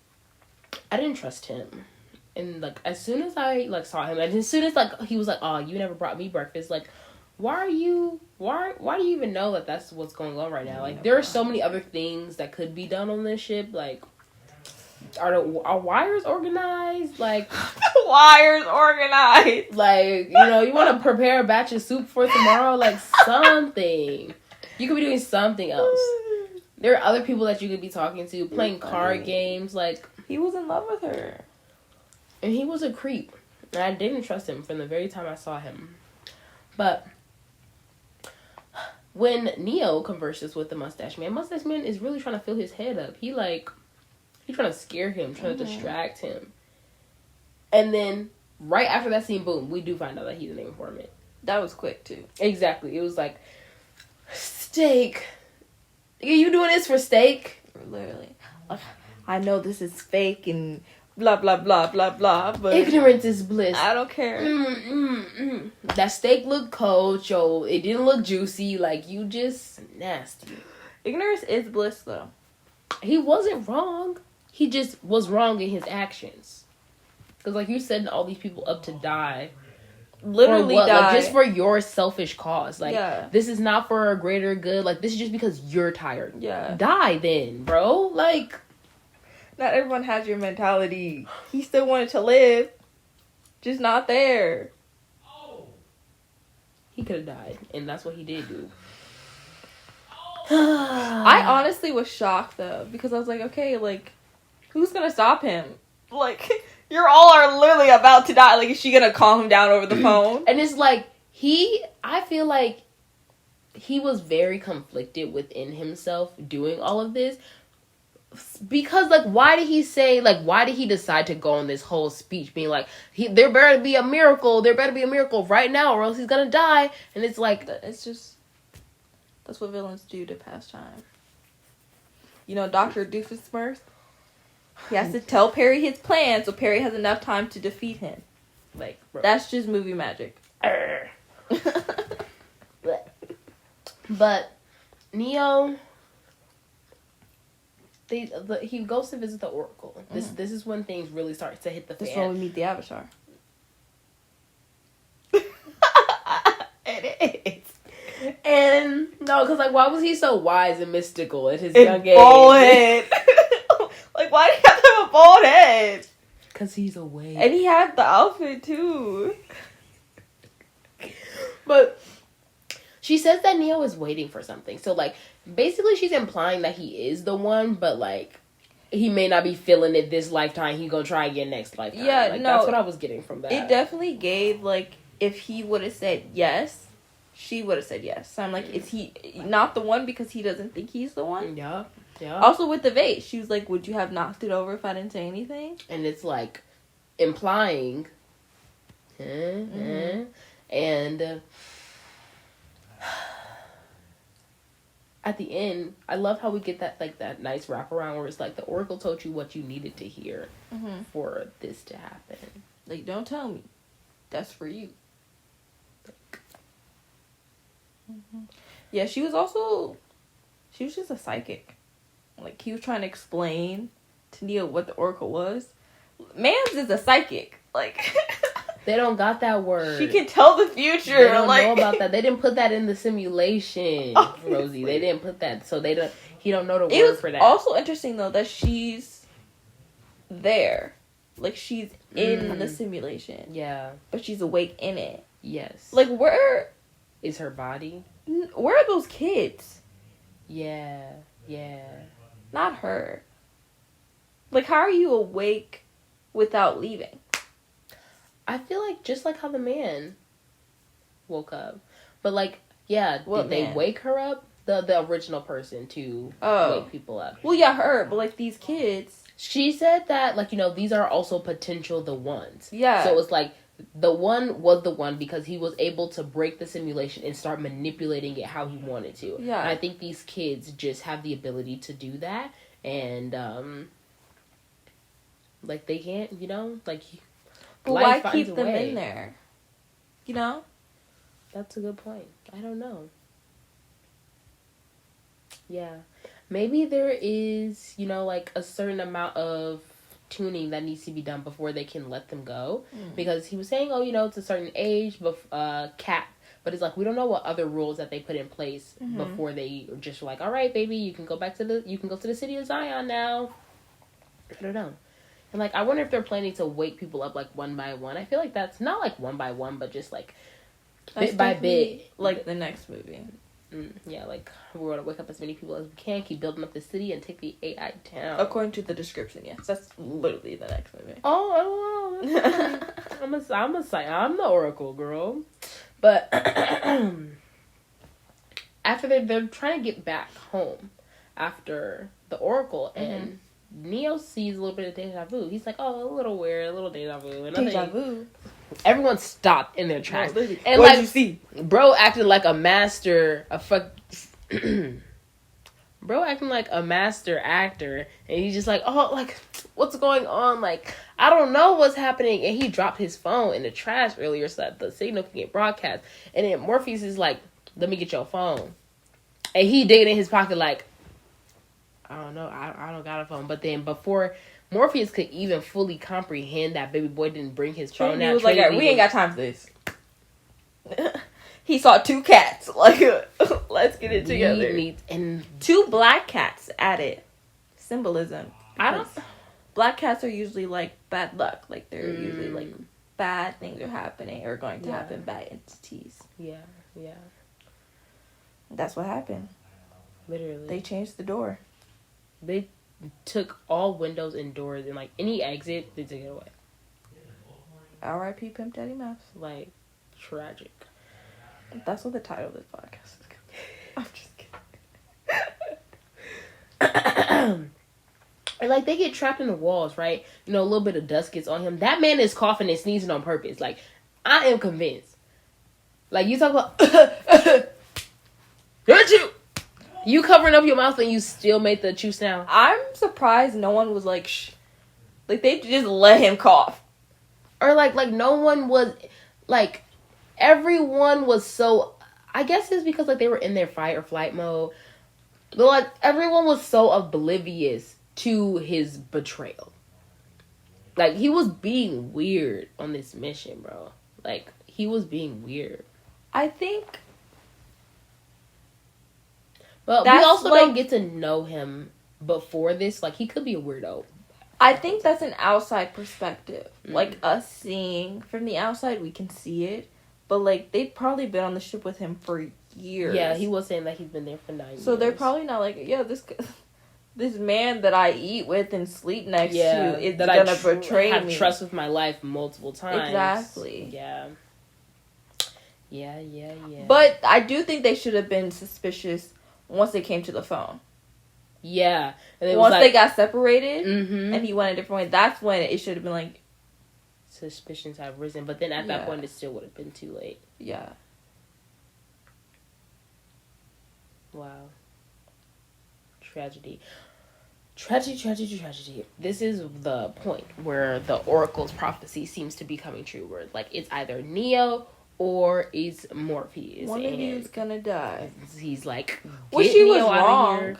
I didn't trust him. And, like, as soon as I, like, saw him, and as soon as, like, he was like, oh, you never brought me breakfast, like, why do you even know that that's what's going on right now? Like, there are so many other things that could be done on this ship. Like, are wires organized? Like,
wires organized.
Like, you know, you want to prepare a batch of soup for tomorrow? Like, something. You could be doing something else. There are other people that you could be talking to, playing card games. Like,
he was in love with her.
And he was a creep. And I didn't trust him from the very time I saw him. But when Neo converses with the Mustache Man is really trying to fill his head up. He's trying to scare him, trying to distract him. And then, right after that scene, boom, we do find out that he's an informant.
That was quick, too.
Exactly. It was like, steak. Are you doing this for steak?
Literally. Like, I know this is fake and blah, blah, blah, blah, blah, but...
ignorance is bliss.
I don't care.
That steak looked cold, yo. It didn't look juicy. Like, you just nasty.
Ignorance is bliss, though.
He wasn't wrong. He just was wrong in his actions. Because, like, you setting all these people up to die.
Literally die.
Like, just for your selfish cause. Like, this is not for a greater good. Like, this is just because you're tired.
Yeah.
Die then, bro. Like...
not everyone has your mentality. He still wanted to live. Just not there.
He could have died. And that's what he did do.
I honestly was shocked, though. Because I was like, okay, like... who's gonna stop him? Like... you're all are literally about to die. Like, is she gonna calm him down over the phone?
And it's like, I feel like he was very conflicted within himself doing all of this. Because, like, why did he decide to go on this whole speech being like, there better be a miracle right now or else he's gonna die. And it's like,
it's just, that's what villains do to pass time. You know, Dr. Doofenshmirtz? He has to tell Perry his plan so Perry has enough time to defeat him.
Like, bro.
That's just movie magic.
But Neo, he goes to visit the Oracle. This is when things really start to hit the fan.
This is when we meet the Avatar.
It is. And no, because like, why was he so wise and mystical at his young age?
Bald head. Like, why do you have to have a bald head?
Because he's awake.
And he had the outfit, too.
But she says that Neo is waiting for something. So, like, basically she's implying that he is the one, but, like, he may not be feeling it this lifetime. He's gonna try again next lifetime.
Yeah,
like,
no.
That's what I was getting from that.
It definitely gave, like, if he would have said yes, she would have said yes. So I'm like, is he not the one because he doesn't think he's the one?
Yeah. Yeah.
Also with the vase, she was like, would you have knocked it over if I didn't say anything?
And it's like implying, and at the end, I love how we get that nice wraparound where it's like the Oracle told you what you needed to hear for this to happen.
Like, don't tell me, that's for you. Yeah, she was just a psychic. Like, he was trying to explain to Neo what the Oracle was. Mans is a psychic. Like,
they don't got that word.
She can tell the future.
They don't know about that. They didn't put that in the simulation, Rosie. They didn't put that, so he don't know the word for that.
It was also interesting, though, that she's there. Like, she's in the simulation.
Yeah.
But she's awake in it.
Yes.
Like, where
is her body?
Where are those kids?
Yeah. Yeah.
Not her. Like, how are you awake without leaving?
I feel like just like how the man woke up. But, like, yeah, did they wake her up? The original person to wake people up.
Well, yeah, her, but, like, these kids.
She said that, like, you know, these are also potential the ones.
Yeah.
So it's like, the one was the one because he was able to break the simulation and start manipulating it how he wanted to.
Yeah.
And I think these kids just have the ability to do that. And, like, they can't, you know, like...
But why keep them in there? You know?
That's a good point. I don't know. Yeah. Maybe there is, you know, like, a certain amount of tuning that needs to be done before they can let them go. Because he was saying, oh, you know, it's a certain age, cap But it's like, we don't know what other rules that they put in place before they just were like, all right, baby, you can go to the city of Zion now. I don't know. And, like, I wonder if they're planning to wake people up, like, one by one. I feel like that's not, like, one by one, but just, like, bit by bit.
Like, the next movie.
Yeah, like, we're going to wake up as many people as we can, keep building up the city, and take the AI down.
According to the description, yes. That's literally the next movie.
Oh, I'm the Oracle, girl. But, after they're trying to get back home after the Oracle, and Neo sees a little bit of deja vu. He's like, oh, a little weird, a little deja vu. And
deja vu?
Everyone stopped in their tracks.
No,
and
what did you see?
Bro acted like a master, bro acting like a master actor. And he's just like, oh, like, what's going on? Like, I don't know what's happening. And he dropped his phone in the trash earlier so that the signal can get broadcast. And then Morpheus is like, let me get your phone. And he digging in his pocket like, I don't know, I don't got a phone. But then before Morpheus could even fully comprehend that baby boy didn't bring his phone out,
he was like, we ain't got time for this. He saw 2 cats. Like, let's get it together.
And
2 black cats at it. Symbolism.
I don't.
Black cats are usually like bad luck. Like, they're usually like bad things are happening or going to happen. Bad entities.
Yeah.
That's what happened.
Literally,
they changed the door.
They took all windows and doors, and, like, any exit, they took it away.
R.I.P. Pimp Daddy Mouse.
Like, tragic.
That's what the title of this podcast is. I'm just
kidding. And, like, they get trapped in the walls, right? You know, a little bit of dust gets on him. That man is coughing and sneezing on purpose. Like, I am convinced. Like, you talk about... Hurt you! You covering up your mouth and you still made the chew sound.
I'm surprised no one was like, shh. Like, they just let him cough.
Or, like no one was, like, everyone was so, I guess it's because, like, they were in their fight or flight mode. But, like, everyone was so oblivious to his betrayal. Like, he was being weird on this mission, bro. Like, he was being weird.
I think...
But we also don't get to know him before this. Like, he could be a weirdo.
I think that's an outside perspective. Like, us seeing from the outside, we can see it. But, like, they've probably been on the ship with him for years.
Yeah, he was saying that he's been there for 9 years.
So they're probably not like, yeah, this man that I eat with and sleep next to is that gonna betray me.
I have trust with my life multiple times.
Exactly.
Yeah.
But I do think they should have been suspicious once they came to the phone.
Yeah.
And once they got separated and he went a different way, that's when it should have been like...
Suspicions have risen. But then at that point, it still would have been too late.
Yeah.
Wow. Tragedy. Tragedy. This is the point where the Oracle's prophecy seems to be coming true. Where, like, it's either Neo... or is Morpheus.
One of you is gonna die.
He's like,
well, she was wrong.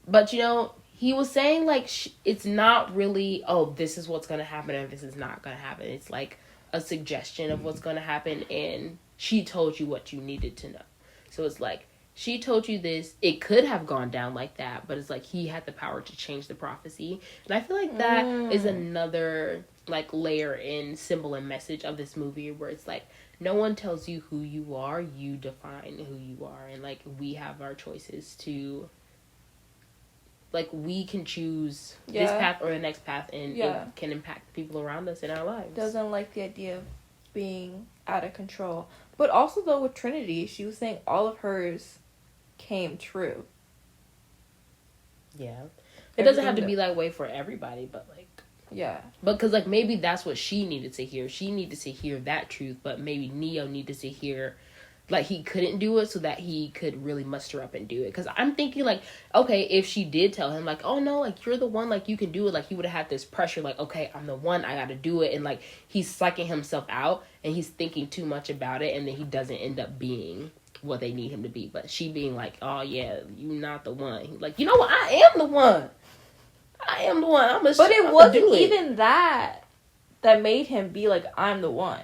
But, you know, he was saying, like, it's not really, oh, this is what's gonna happen and this is not gonna happen. It's like a suggestion of what's gonna happen, and she told you what you needed to know. So it's like, she told you this. It could have gone down like that, but it's like he had the power to change the prophecy. And I feel like that is another... like, layer in symbol and message of this movie, where it's like, no one tells you who you are, you define who you are, and, like, we have our choices to, like, we can choose this path or the next path, and it can impact people around us in our lives.
Doesn't like the idea of being out of control. But also, though, with Trinity, she was saying all of hers came true.
Yeah. It doesn't have to be that way for everybody, but, like,
yeah.
But because, like, maybe that's what she needed to hear. She needed to hear that truth, but maybe Neo needed to hear, like, he couldn't do it so that he could really muster up and do it. Because I'm thinking, like, okay, if she did tell him, like, oh, no, like, you're the one, like, you can do it. Like, he would have had this pressure, like, okay, I'm the one, I got to do it. And, like, he's psyching himself out, and he's thinking too much about it, and then he doesn't end up being what they need him to be. But she being like, oh, yeah, you're not the one. He's like, you know what? I am the one. I am the one.
But it wasn't even that made him be like, I'm the one.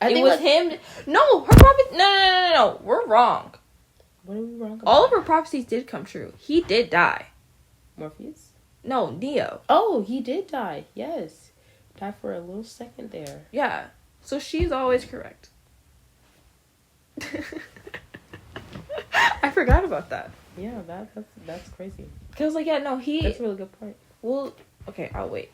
It was him. No, her prophecy. No. We're wrong.
What are we wrong about?
All of her prophecies did come true. He did die.
Morpheus?
No, Neo.
Oh, he did die. Yes. Died for a little second there.
Yeah. So she's always correct. I forgot about that.
Yeah, that's crazy.
Cause like
that's a really good point.
Well, okay, I'll wait.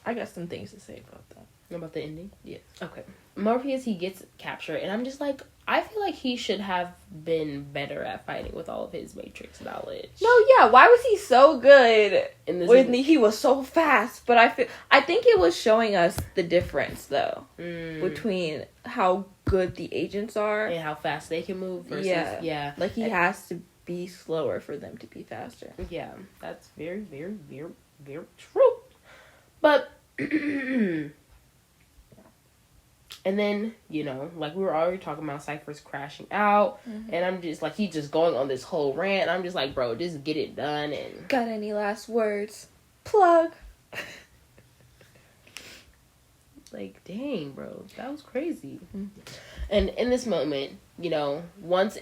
I got some things to say about that.
About the ending?
Yes.
Okay. Morpheus, he gets captured, and I'm just like, I feel like he should have been better at fighting with all of his Matrix knowledge.
No, yeah. Why was he so good? He was so fast, but I think it was showing us the difference though between how good the agents are
and how fast they can move. Versus, yeah.
Like he has to be slower for them to be faster.
Yeah, that's very, very, very, very true. But. And then, like we were already talking about, Cypher's crashing out. Mm-hmm. And I'm just like, he's just going on this whole rant. I'm just like, bro, just get it done. And
got any last words? Plug.
Like, dang, bro, that was crazy. Mm-hmm. And in this moment, once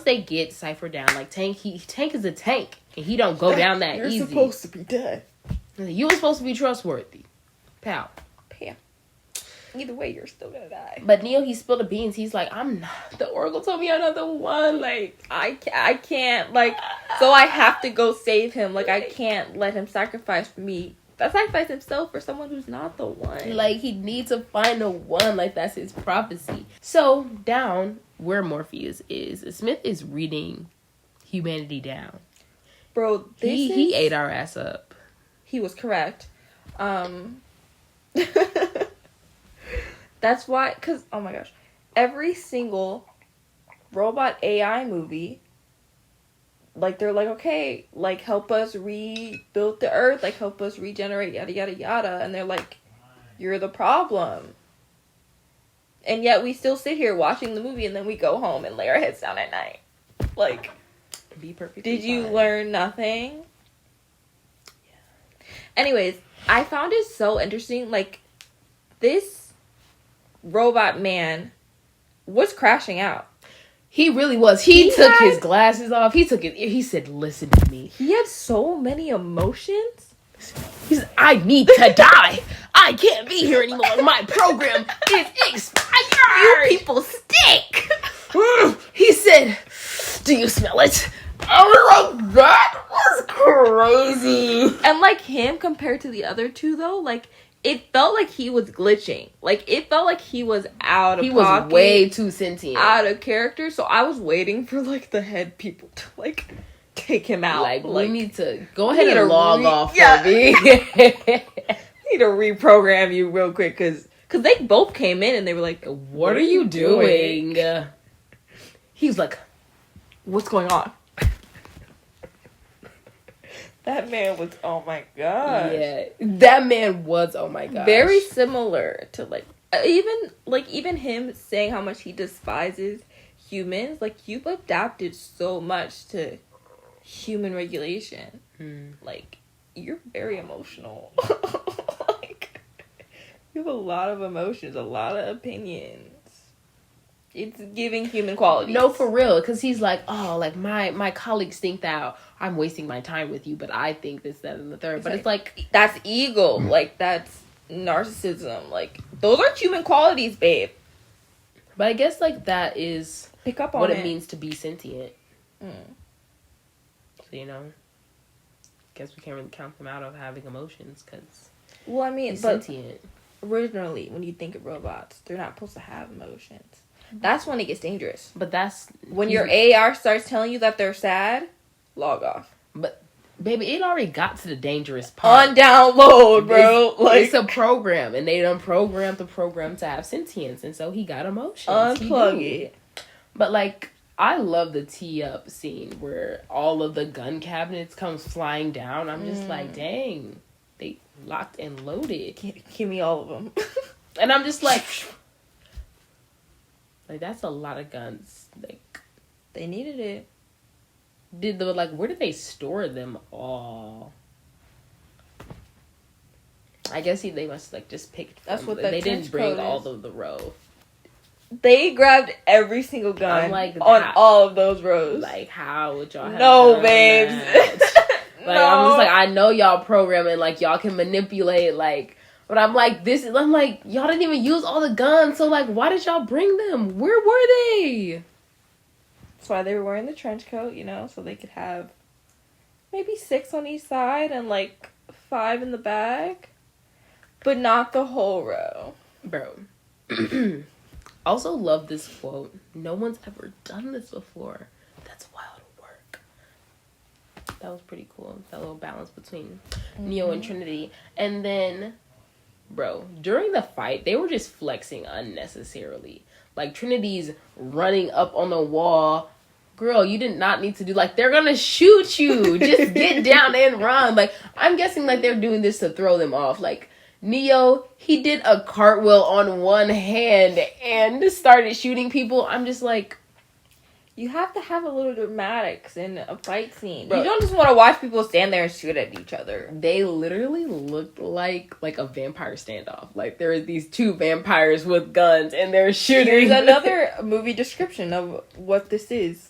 they get Cypher down, like Tank is a tank. And he don't go down that easy.
You're supposed to be dead.
You were supposed to be trustworthy. Pal.
Either way, you're still gonna die.
But Neo, he spilled the beans. He's like, I'm not. The Oracle told me I'm not the one. Like,
I can't. Like, so I have to go save him. Like, I can't let him sacrifice himself for someone who's not the one.
Like, he needs to find the one. Like, that's his prophecy. So, down where Morpheus is, Smith is reading humanity down.
Bro,
he ate our ass up.
He was correct. That's why, because, oh my gosh, every single robot AI movie, like, they're like, okay, like, help us rebuild the earth, like, help us regenerate, yada, yada, yada, and they're like, you're the problem. And yet we still sit here watching the movie, and then we go home and lay our heads down at night. Like,
be perfectly
did you
fine.
learn nothing? Yeah. Anyways, I found it so interesting, like, this robot man was crashing out.
He really was. He took his glasses off. He took it. He said, listen to me.
He had so many emotions.
He said, I need to die. I can't be here anymore. My program is expired.
You people stink.
He said, do you smell it? I was like, that was crazy.
And like him compared to the other two though, like, it felt like he was glitching. Like, it felt like he was out of pocket. He was
way too sentient.
Out of character. So I was waiting for, like, the head people to, like, take him out.
Like we need to go ahead and log off for me.
Need to reprogram you real quick. Because they both came in and they were like,
what are you doing? He was like,
what's going on? That man was, oh my gosh.
Yeah, that man was, oh my gosh.
Very similar to, like, even him saying how much he despises humans. Like, you've adapted so much to human regulation. Like, you're very emotional. Like, you have a lot of emotions, a lot of opinions. It's giving human qualities.
No, for real. Because he's like, oh, like, my colleagues think that I'm wasting my time with you, but I think this, that, and the third. But it's like...
That's ego. Like, that's narcissism. Like, those are human qualities, babe.
But I guess, like, that is...
Pick up on
what it means to be sentient. So, guess we can't really count them out of having emotions, because...
Well, I mean,
but... sentient.
Originally, when you think of robots, they're not supposed to have emotions. That's when it gets dangerous.
But that's...
When your AR starts telling you that they're sad, log off.
But, baby, it already got to the dangerous part.
Undownload, bro.
It's a program, and they done programmed the program to have sentience, and so he got emotions.
Unplug it.
But, like, I love the tee-up scene where all of the gun cabinets comes flying down. I'm just like, dang, they locked and loaded.
Give me all of them.
And I'm just like... Like, that's a lot of guns. Like,
they needed it.
Where did they store them all? I guess they must like just picked.
That's what they
didn't bring all of the row.
They grabbed every single gun
like,
on all of those rows.
Like, how would y'all have
done babes.
Like, no. I'm just like, I know y'all programming, like, y'all can manipulate, like, but I'm like, I'm like, y'all didn't even use all the guns, so, like, why did y'all bring them? Where were they?
That's why they were wearing the trench coat, you know, so they could have maybe 6 on each side and, like, 5 in the back, but not the whole row.
Bro. Also love this quote. No one's ever done this before. That's wild work. That was pretty cool. That little balance between Neo and Trinity. And then, bro, during the fight, they were just flexing unnecessarily. Like, Trinity's running up on the wall. Girl, you did not need to do, like, they're gonna shoot you. Just get down and run. Like, I'm guessing, like, they're doing this to throw them off. Like, Neo, he did a cartwheel on one hand and started shooting people. I'm just like...
You have to have a little dramatics in a fight scene.
Bro,
you don't just want to watch people stand there and shoot at each other.
They literally looked like a vampire standoff. Like, there are these 2 vampires with guns and they're shooting.
Here's another movie description of what this is.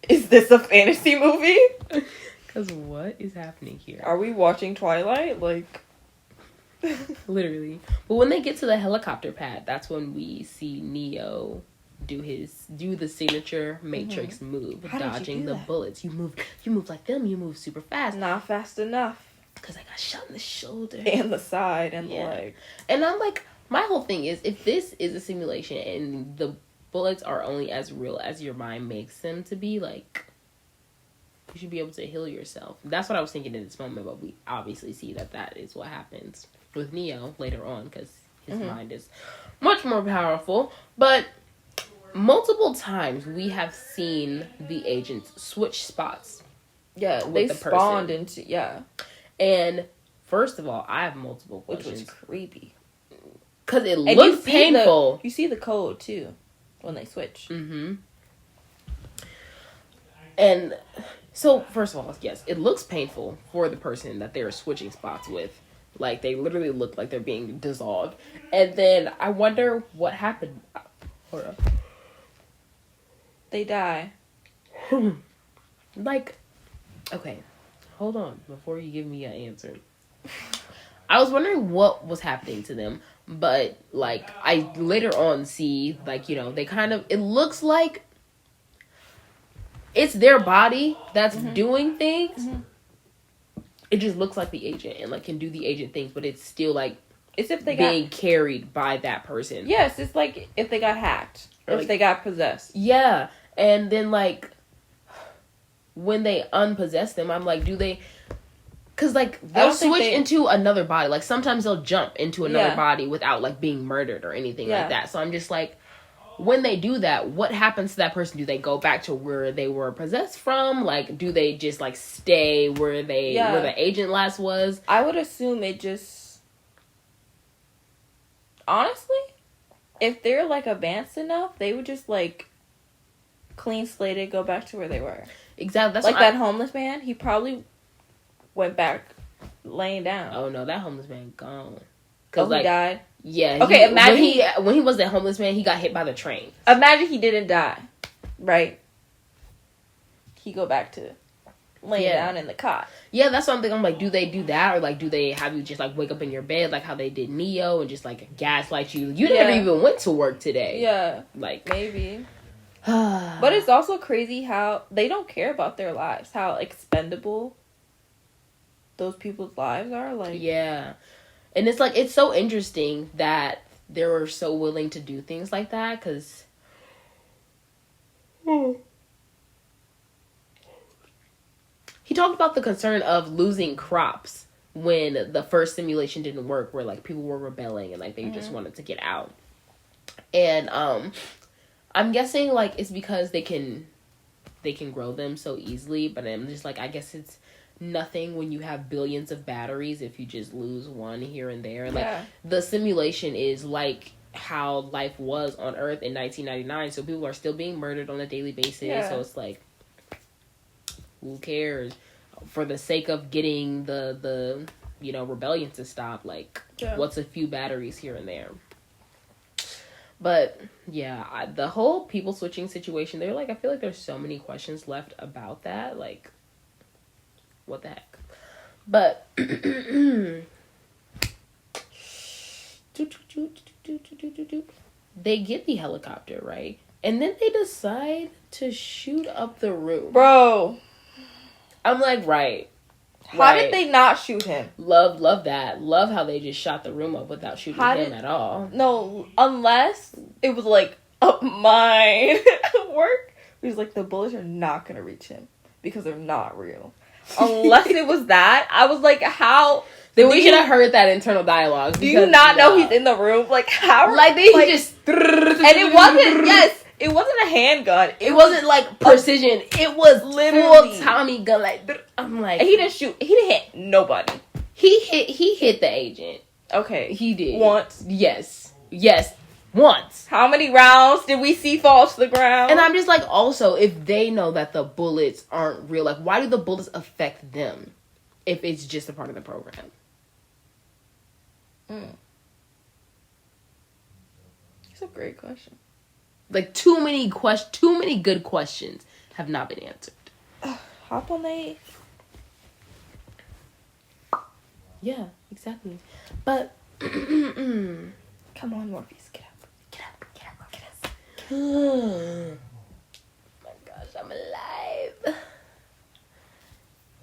Is this a fantasy movie?
Because what is happening here?
Are we watching Twilight? Like...
Literally. But when they get to the helicopter pad, that's when we see Neo do the signature Matrix move, dodging the bullets. You move like them. You move super fast.
Not fast enough.
Because I got shot in the shoulder
and the side and the leg.
And I'm like, my whole thing is, if this is a simulation and the bullets are only as real as your mind makes them to be, like, you should be able to heal yourself. That's what I was thinking in this moment, but we obviously see that is what happens with Neo later on, because his mind is much more powerful. But multiple times we have seen the agents switch spots.
Yeah, they spawned into,
And first of all, I have multiple questions.
Which was creepy.
Because it looked painful.
You see the code, too, when they switch.
Mm-hmm. And so, first of all, yes, it looks painful for the person that they're switching spots with. Like, they literally look like they're being dissolved. And then I wonder what happened. Hold on.
They die.
Like, okay, hold on before you give me an answer. I was wondering what was happening to them, but, like, I later on see, like, you know, they kind of, it looks like it's their body that's doing things. It just looks like the agent and, like, can do the agent things, but it's still, like,
it's if they
being carried by that person.
Yes, it's like if they got hacked or if they got possessed.
Yeah, and then, like, when they unpossess them, I'm like, do they... Because, like, they'll switch into another body. Like, sometimes they'll jump into another body without, like, being murdered or anything like that. So I'm just like, when they do that, what happens to that person? Do they go back to where they were possessed from? Like, do they just, like, stay where where the agent last was?
I would assume it just... Honestly, if they're, like, advanced enough, they would just, like, clean slated, go back to where they were.
Exactly. That's
like that homeless man, he probably went back laying down.
Oh, no, that homeless man gone.
Oh, he died?
Yeah.
Okay, imagine...
When he was that homeless man, he got hit by the train.
Imagine he didn't die, right? He go back to laying down in the cot.
Yeah, that's what I'm thinking. I'm like, do they do that? Or, like, do they have you just, like, wake up in your bed, like how they did Neo, and just, like, gaslight you? You never even went to work today.
Yeah.
Like...
Maybe. But it's also crazy how they don't care about their lives. How expendable those people's lives are. Like...
Yeah. And it's, like, it's so interesting that they were so willing to do things like that, because... He talked about the concern of losing crops when the first simulation didn't work, where, like, people were rebelling and, like, they just wanted to get out. And, I'm guessing, like, it's because they can grow them so easily, but I'm just, like, I guess it's nothing when you have billions of batteries if you just lose one here and there. Like, the simulation is like how life was on Earth in 1999, so people are still being murdered on a daily basis, so it's like, who cares? For the sake of getting the rebellion to stop. Like, what's a few batteries here and there? But yeah, the whole people switching situation, they're like, I feel like there's so many questions left about that. Like, what the heck? But they get the helicopter, right? And then they decide to shoot up the room.
Bro.
I'm like, right.
How did they not shoot him?
Love that. Love how they just shot the room up without shooting him at all.
No, unless it was like a mine work. He was like, the bullets are not going to reach him because they're not real. Unless it was that. I was like, how...
Then we should have heard that internal dialogue.
Do you not know he's in the room? Like, how...
Like, they just...
And it wasn't... Yes. It wasn't a handgun.
It wasn't like precision. It was literally full Tommy gun. Like, I'm like...
And he didn't shoot. He didn't hit nobody.
He hit the agent.
Okay.
He did.
Once.
Yes. Once.
How many rounds did we see fall to the ground?
And I'm just like, also, if they know that the bullets aren't real, like, why do the bullets affect them if it's just a part of the program?
It's a great question.
Like, too many good questions have not been answered.
Hop on the...
Yeah, exactly. But
come on, Morpheus, get up, Morpheus.
Oh my gosh, I'm alive.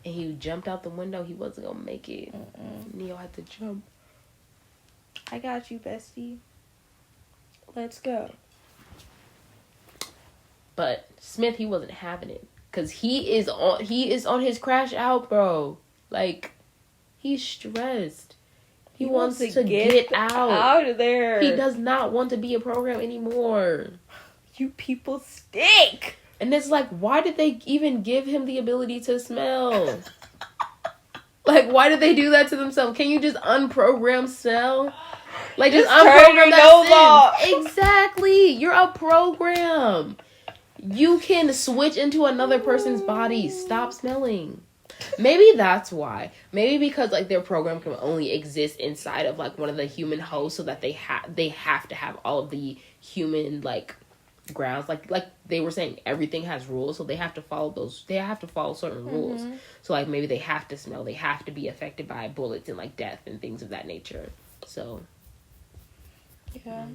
And he jumped out the window. He wasn't gonna make it. Neo had to jump.
I got you, bestie. Let's go.
But Smith, he wasn't having it, cause he is on his crash out, bro. Like, he's stressed. He wants to get out
of there.
He does not want to be a program anymore.
You people stink.
And it's like, why did they even give him the ability to smell? Like, why did they do that to themselves? Can you just unprogram smell? Like, just unprogram that sense. Exactly. You're a program. You can switch into another person's body. Stop smelling. Maybe that's why. Maybe because, like, their program can only exist inside of, like, one of the human hosts, so that they have to have all of the human, like, grounds. Like they were saying, everything has rules, so they have to follow those. They have to follow certain rules. So, like, maybe they have to smell. They have to be affected by bullets and, like, death and things of that nature. So,
yeah.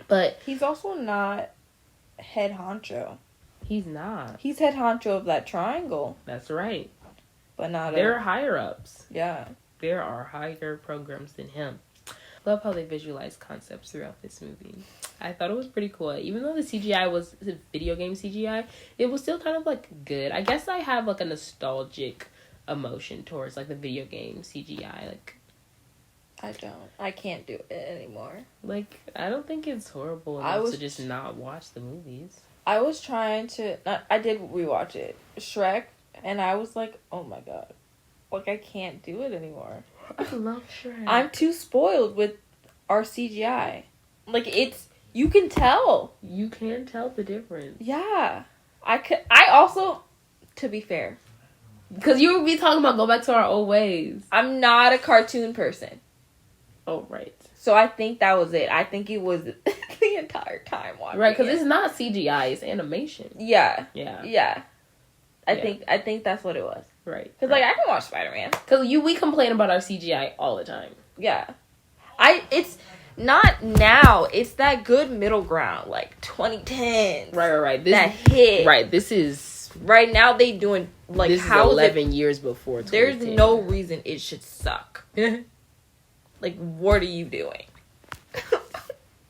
But
he's also not head honcho.
He's not.
He's head honcho of that triangle.
That's right.
But not.
There are higher ups.
Yeah.
There are higher programs than him. Love how they visualize concepts throughout this movie. I thought it was pretty cool. Even though the CGI was video game CGI, it was still kind of, like, good. I guess I have, like, a nostalgic emotion towards, like, the video game CGI. Like,
I don't. I can't do it anymore.
Like, I don't think it's horrible enough to just not watch the movies.
I was trying to... I did rewatch it. Shrek. And I was like, oh my god. Like, I can't do it anymore.
I love Shrek.
I'm too spoiled with our CGI. Like, it's... You can tell.
You can tell the difference.
Yeah. I also... To be fair.
Because you would be talking about go back to our old ways.
I'm not a cartoon person.
Oh, right.
So I think that was it. I think it was the entire time watching.
Right, because it's not CGI, it's animation.
Yeah.
Yeah.
Yeah. I think that's what it was.
Right.
Because, like, I can watch Spider-Man.
Because we complain about our CGI all the time.
Yeah. It's not now. It's that good middle ground, like 2010.
Right.
That hit.
Right, this is...
Right now they doing, like,
this
how
is 11 years before 2010.
There's no reason it should suck. Like, what are you doing?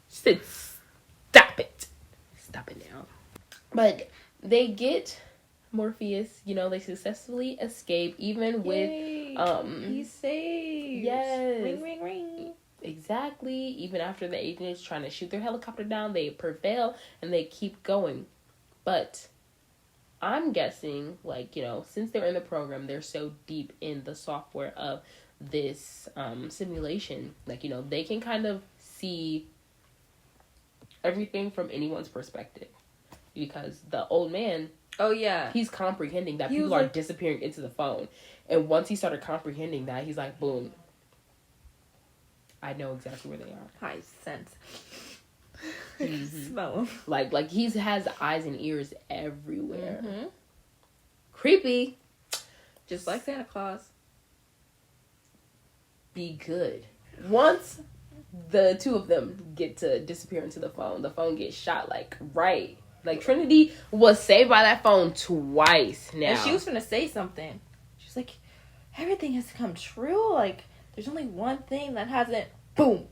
Stop it. Stop it now. But they get Morpheus, they successfully escape, even with,
he's saved.
Yes.
Ring, ring, ring.
Exactly. Even after the agents trying to shoot their helicopter down, they prevail, and they keep going. But I'm guessing, like, since they're in the program, they're so deep in the software of this simulation, like, they can kind of see everything from anyone's perspective, because the old man,
Oh, yeah.
He's comprehending that people are disappearing into the phone. And once he started comprehending that, he's like, boom. I know exactly where they are.
High sense. Smell them.
Like he has eyes and ears everywhere. Mm-hmm. Creepy.
Just like Santa Claus.
Be good. Once the two of them get to disappear into the phone gets shot, like, right. Like, Trinity was saved by that phone twice now.
And she was gonna say something. She was like, everything has come true. Like, there's only one thing that hasn't. Boom.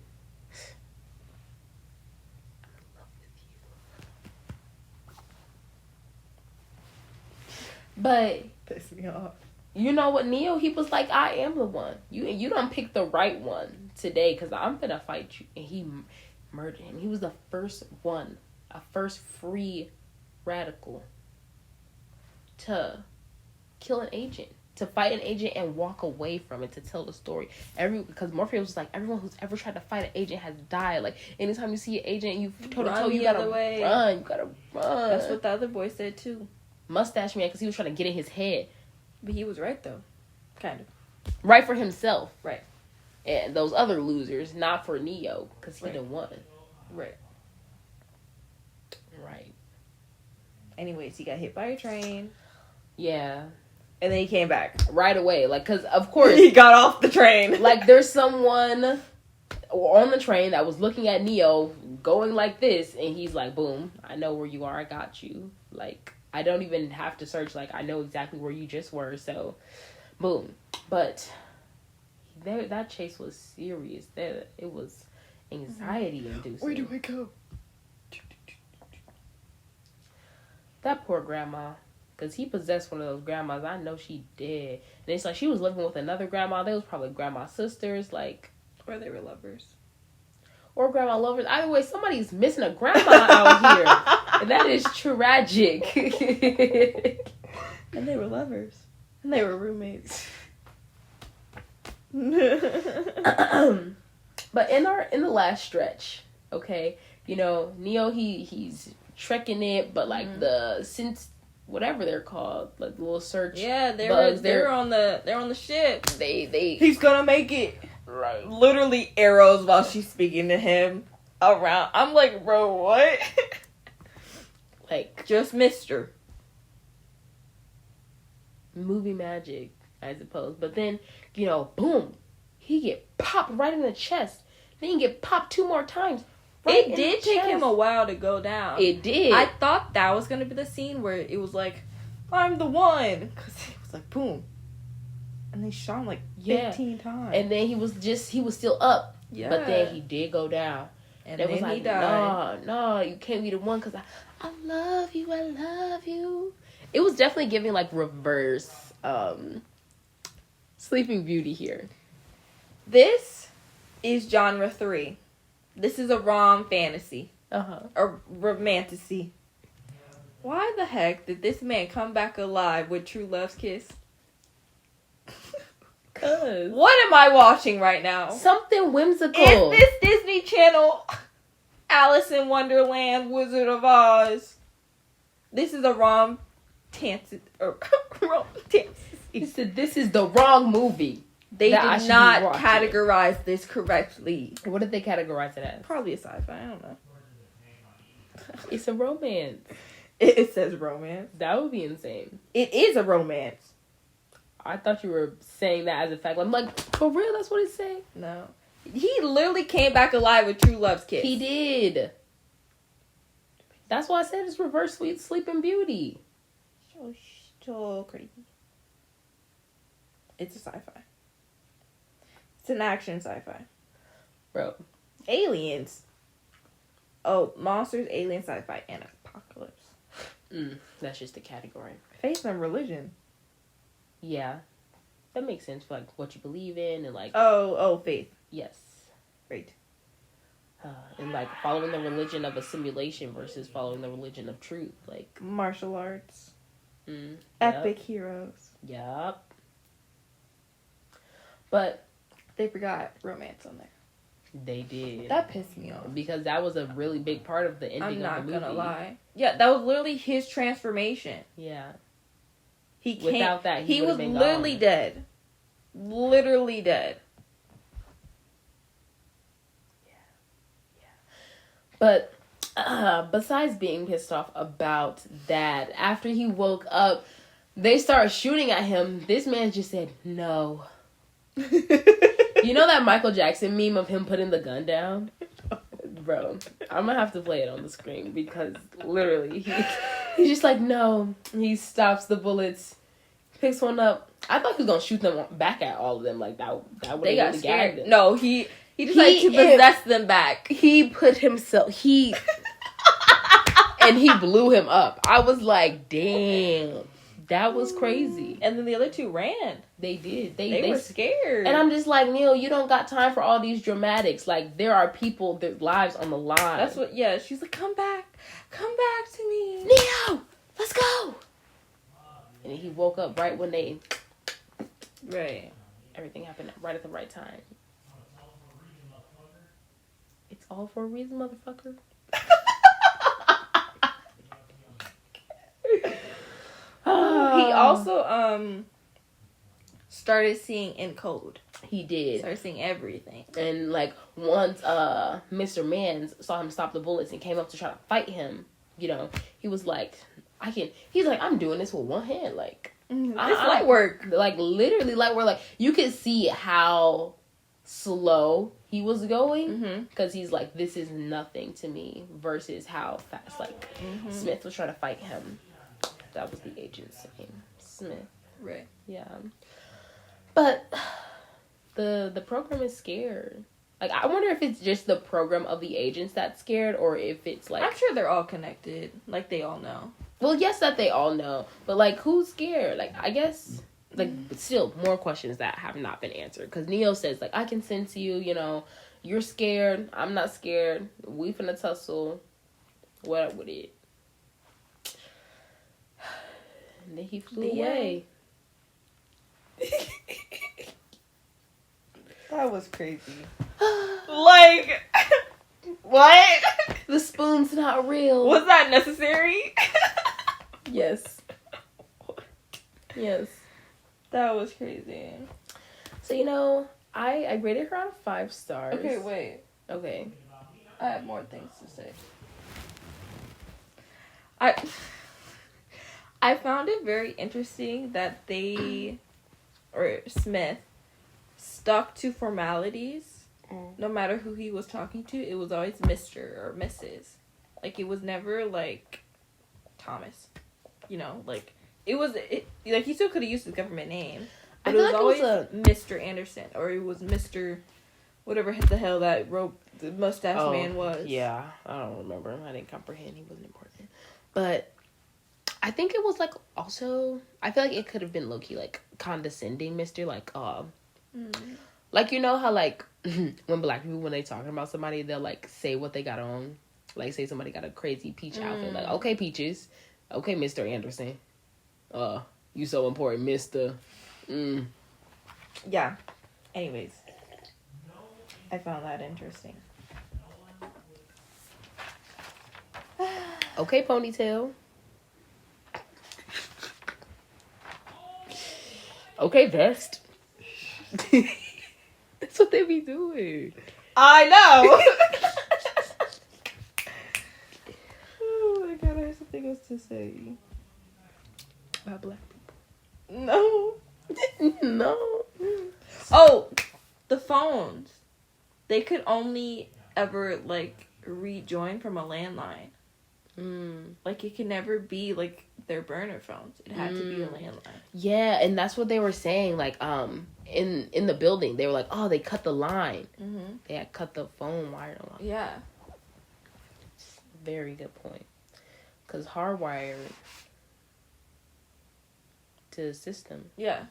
But
piss me off.
You know what, Neo? He was like, I am the one. You don't pick the right one today, because I'm gonna fight you. And he murdered him. He was the first one, a first free radical to kill an agent, to fight an agent and walk away from it, to tell the story. Because Morpheus was like, everyone who's ever tried to fight an agent has died. Like, anytime you see an agent, you toe to toe, you gotta run. You gotta run.
That's what the other boy said too.
Mustache Man, because he was trying to get in his head.
But he was right, though. Kind of.
Right for himself.
Right.
And those other losers, not for Neo, because he didn't won.
Right.
Right.
Anyways, he got hit by a train.
Yeah.
And then he came back.
Right away. Like, because, of course.
He got off the train.
Like, there's someone on the train that was looking at Neo going like this, and he's like, boom, I know where you are, I got you. Like, I don't even have to search. Like, I know exactly where you just were. So, boom. But that chase was serious. It was anxiety-inducing.
Where do I go?
That poor grandma. Because he possessed one of those grandmas. I know she did. And it's like she was living with another grandma. They was probably grandma's sisters. Like,
or they were lovers.
Or grandma lovers. Either way, somebody's missing a grandma out here. And that is tragic.
And they were lovers. And they were roommates.
But in the last stretch, okay, you know, Neo he's trekking it, but like since whatever they're called, like the little search.
Yeah, they're on the ship.
They
he's gonna make it. Right. Literally arrows while she's speaking to him around. I'm like, bro, what?
Like,
just Mr.
Movie magic, I suppose. But then, you know, boom, he get popped right in the chest. Then he get popped 2 more times. Right
it did take him a while to go down.
It did.
I thought that was gonna be the scene where it was like, I'm the one, because it was like boom. And they shot him like 15 times.
And then he was still up.
Yeah.
But then he did go down.
And then was like, he died.
No, you can't be the one because I love you, I love you. It was definitely giving like reverse Sleeping Beauty here.
This is genre 3. This is a rom fantasy. A romantasy. Why the heck did this man come back alive with True Love's kiss? What am I watching right now?
Something whimsical.
Is this Disney Channel Alice in Wonderland Wizard of Oz? This is a rom-fantasy.
He said this is the wrong movie.
They did not categorize this correctly.
What did they categorize it as?
Probably a sci-fi. I don't know.
It's a romance.
It says romance.
That would be insane.
It is a romance.
I thought you were saying that as a fact. I'm like, for real? That's what it's saying?
No. He literally came back alive with True Love's kiss.
He did. That's why I said it's reverse Sweet Sleeping Beauty.
So crazy. It's a sci-fi. It's an action sci-fi.
Bro.
Aliens. Oh, monsters, alien, sci-fi, and apocalypse.
That's just the category.
Faith and religion.
Yeah. That makes sense for like what you believe in and like...
Oh, faith.
Yes.
Right.
And like following the religion of a simulation versus following the religion of truth. Like...
Martial arts.
Epic
heroes.
Yup. But...
They forgot romance on there.
They did.
That pissed me off.
Because that was a really big part of the ending of the movie. I'm not gonna lie. Yeah,
that was literally his transformation.
Yeah.
Without that, he was literally dead. Literally dead.
But besides being pissed off about that, after he woke up, they started shooting at him. This man just said, no. You know that Michael Jackson meme of him putting the gun down? Bro, I'm going to have to play it on the screen because literally he's just like, no. He stops the bullets, picks one up. I thought he was going to shoot them back at all of them. Like, that would
they got scared. Them. No, he decided to possess them back.
He put himself, and he blew him up. I was like, damn, that was crazy.
And then the other two ran.
They did.
They were scared.
And I'm just like, Neil, you don't got time for all these dramatics. Like, there are people, their lives on the line.
That's what, yeah, she's like, come back to me.
Neo, let's go. And he woke up right when
right.
Everything happened right at the right time. It's all for a reason, motherfucker.
He also started seeing in code.
He did.
Started seeing everything.
And like once Mr. Mans saw him stop the bullets and came up to try to fight him, you know, he was like, he's like, I'm doing this with one hand, like
it's light work.
Like literally light work. Like you could see how slow he was going because he's like, this is nothing to me, versus how fast like Smith was trying to fight him. That was the agent's name, Smith.
Right.
Yeah. But the program is scared. Like, I wonder if it's just the program of the agents that's scared, or if it's like,
I'm sure they're all connected. Like, they all know.
Well, yes, that they all know, but like, who's scared? Like, I guess, like, still more questions that have not been answered. Because Neo says, like, I can sense you. You know, you're scared. I'm not scared. We finna tussle. What up with it? And then he flew away.
That was crazy. Like, what?
The spoon's not real.
Was that necessary?
Yes. Yes.
That was crazy.
So, you know, I rated her out of 5 stars.
Okay, wait.
Okay.
I have more things to say. I found it very interesting that Smith stuck to formalities. No matter who he was talking to, it was always Mr. or Mrs. Like, it was never, like, Thomas. You know, like, like, he still could have used his government name. But it was always Mr. Anderson, or it was Mr. whatever the hell that the mustache man was.
Yeah, I don't remember. I didn't comprehend. He wasn't important. But I think it was, like, also, I feel like it could have been low-key, like, condescending, Mr. Like, like, you know how, like, when black people, when they talking about somebody, they'll, like, say what they got on. Like, say somebody got a crazy peach outfit. Like, okay, Peaches. Okay, Mr. Anderson. You so important, Mr.
Yeah. Anyways. I found that interesting.
Okay, ponytail. Okay, vest. That's what they be doing.
I know. Oh my god, I have something else to say.
About black people.
No.
No.
Oh, the phones. They could only ever, like, rejoin from a landline. Like, it could never be, like, their burner phones. It had to be a landline.
Yeah, and that's what they were saying. Like, in the building, they were like, oh, they cut the line. They had cut the phone wire line.
Yeah.
Very good point. Because hardwired to the system.
Yeah.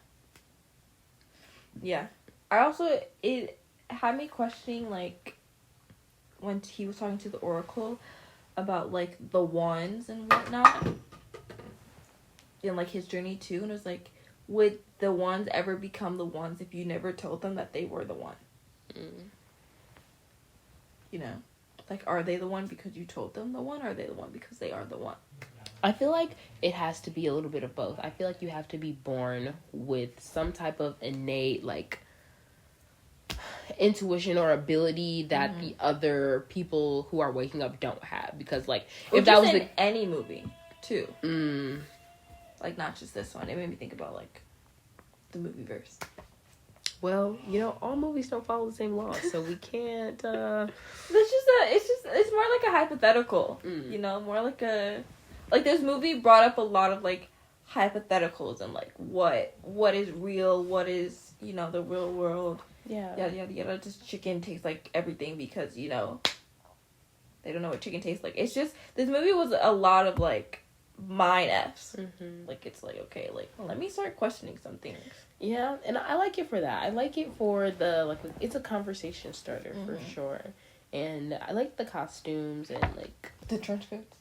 Yeah. I also, it had me questioning, like, when he was talking to the Oracle about, like, the wands and whatnot. And, like, his journey, too. And it was like, would the wands ever become the ones if you never told them that they were the one? you know, like, are they the one because you told them the one, or are they the one because they are the one?
I feel like it has to be a little bit of both. I feel like you have to be born with some type of innate, like, intuition or ability that the other people who are waking up don't have. Because, like,
if that was in any movie, too. Like, not just this one. It made me think about, like, the movie verse.
Well, you know, all movies don't follow the same laws, so we can't,
It's more like a hypothetical, you know, more like a, like, this movie brought up a lot of, like, hypotheticals and, like, what is real, what is, you know, the real world, yada, yada, yada. Just chicken tastes like everything because, you know, they don't know what chicken tastes like. It's just, this movie was a lot of, like, mind F's. Like, it's like, okay, like, let me start questioning some things.
Yeah, and I like it for that. I like it for the, like, it's a conversation starter for sure. And I like the costumes and, like,
the trench coats.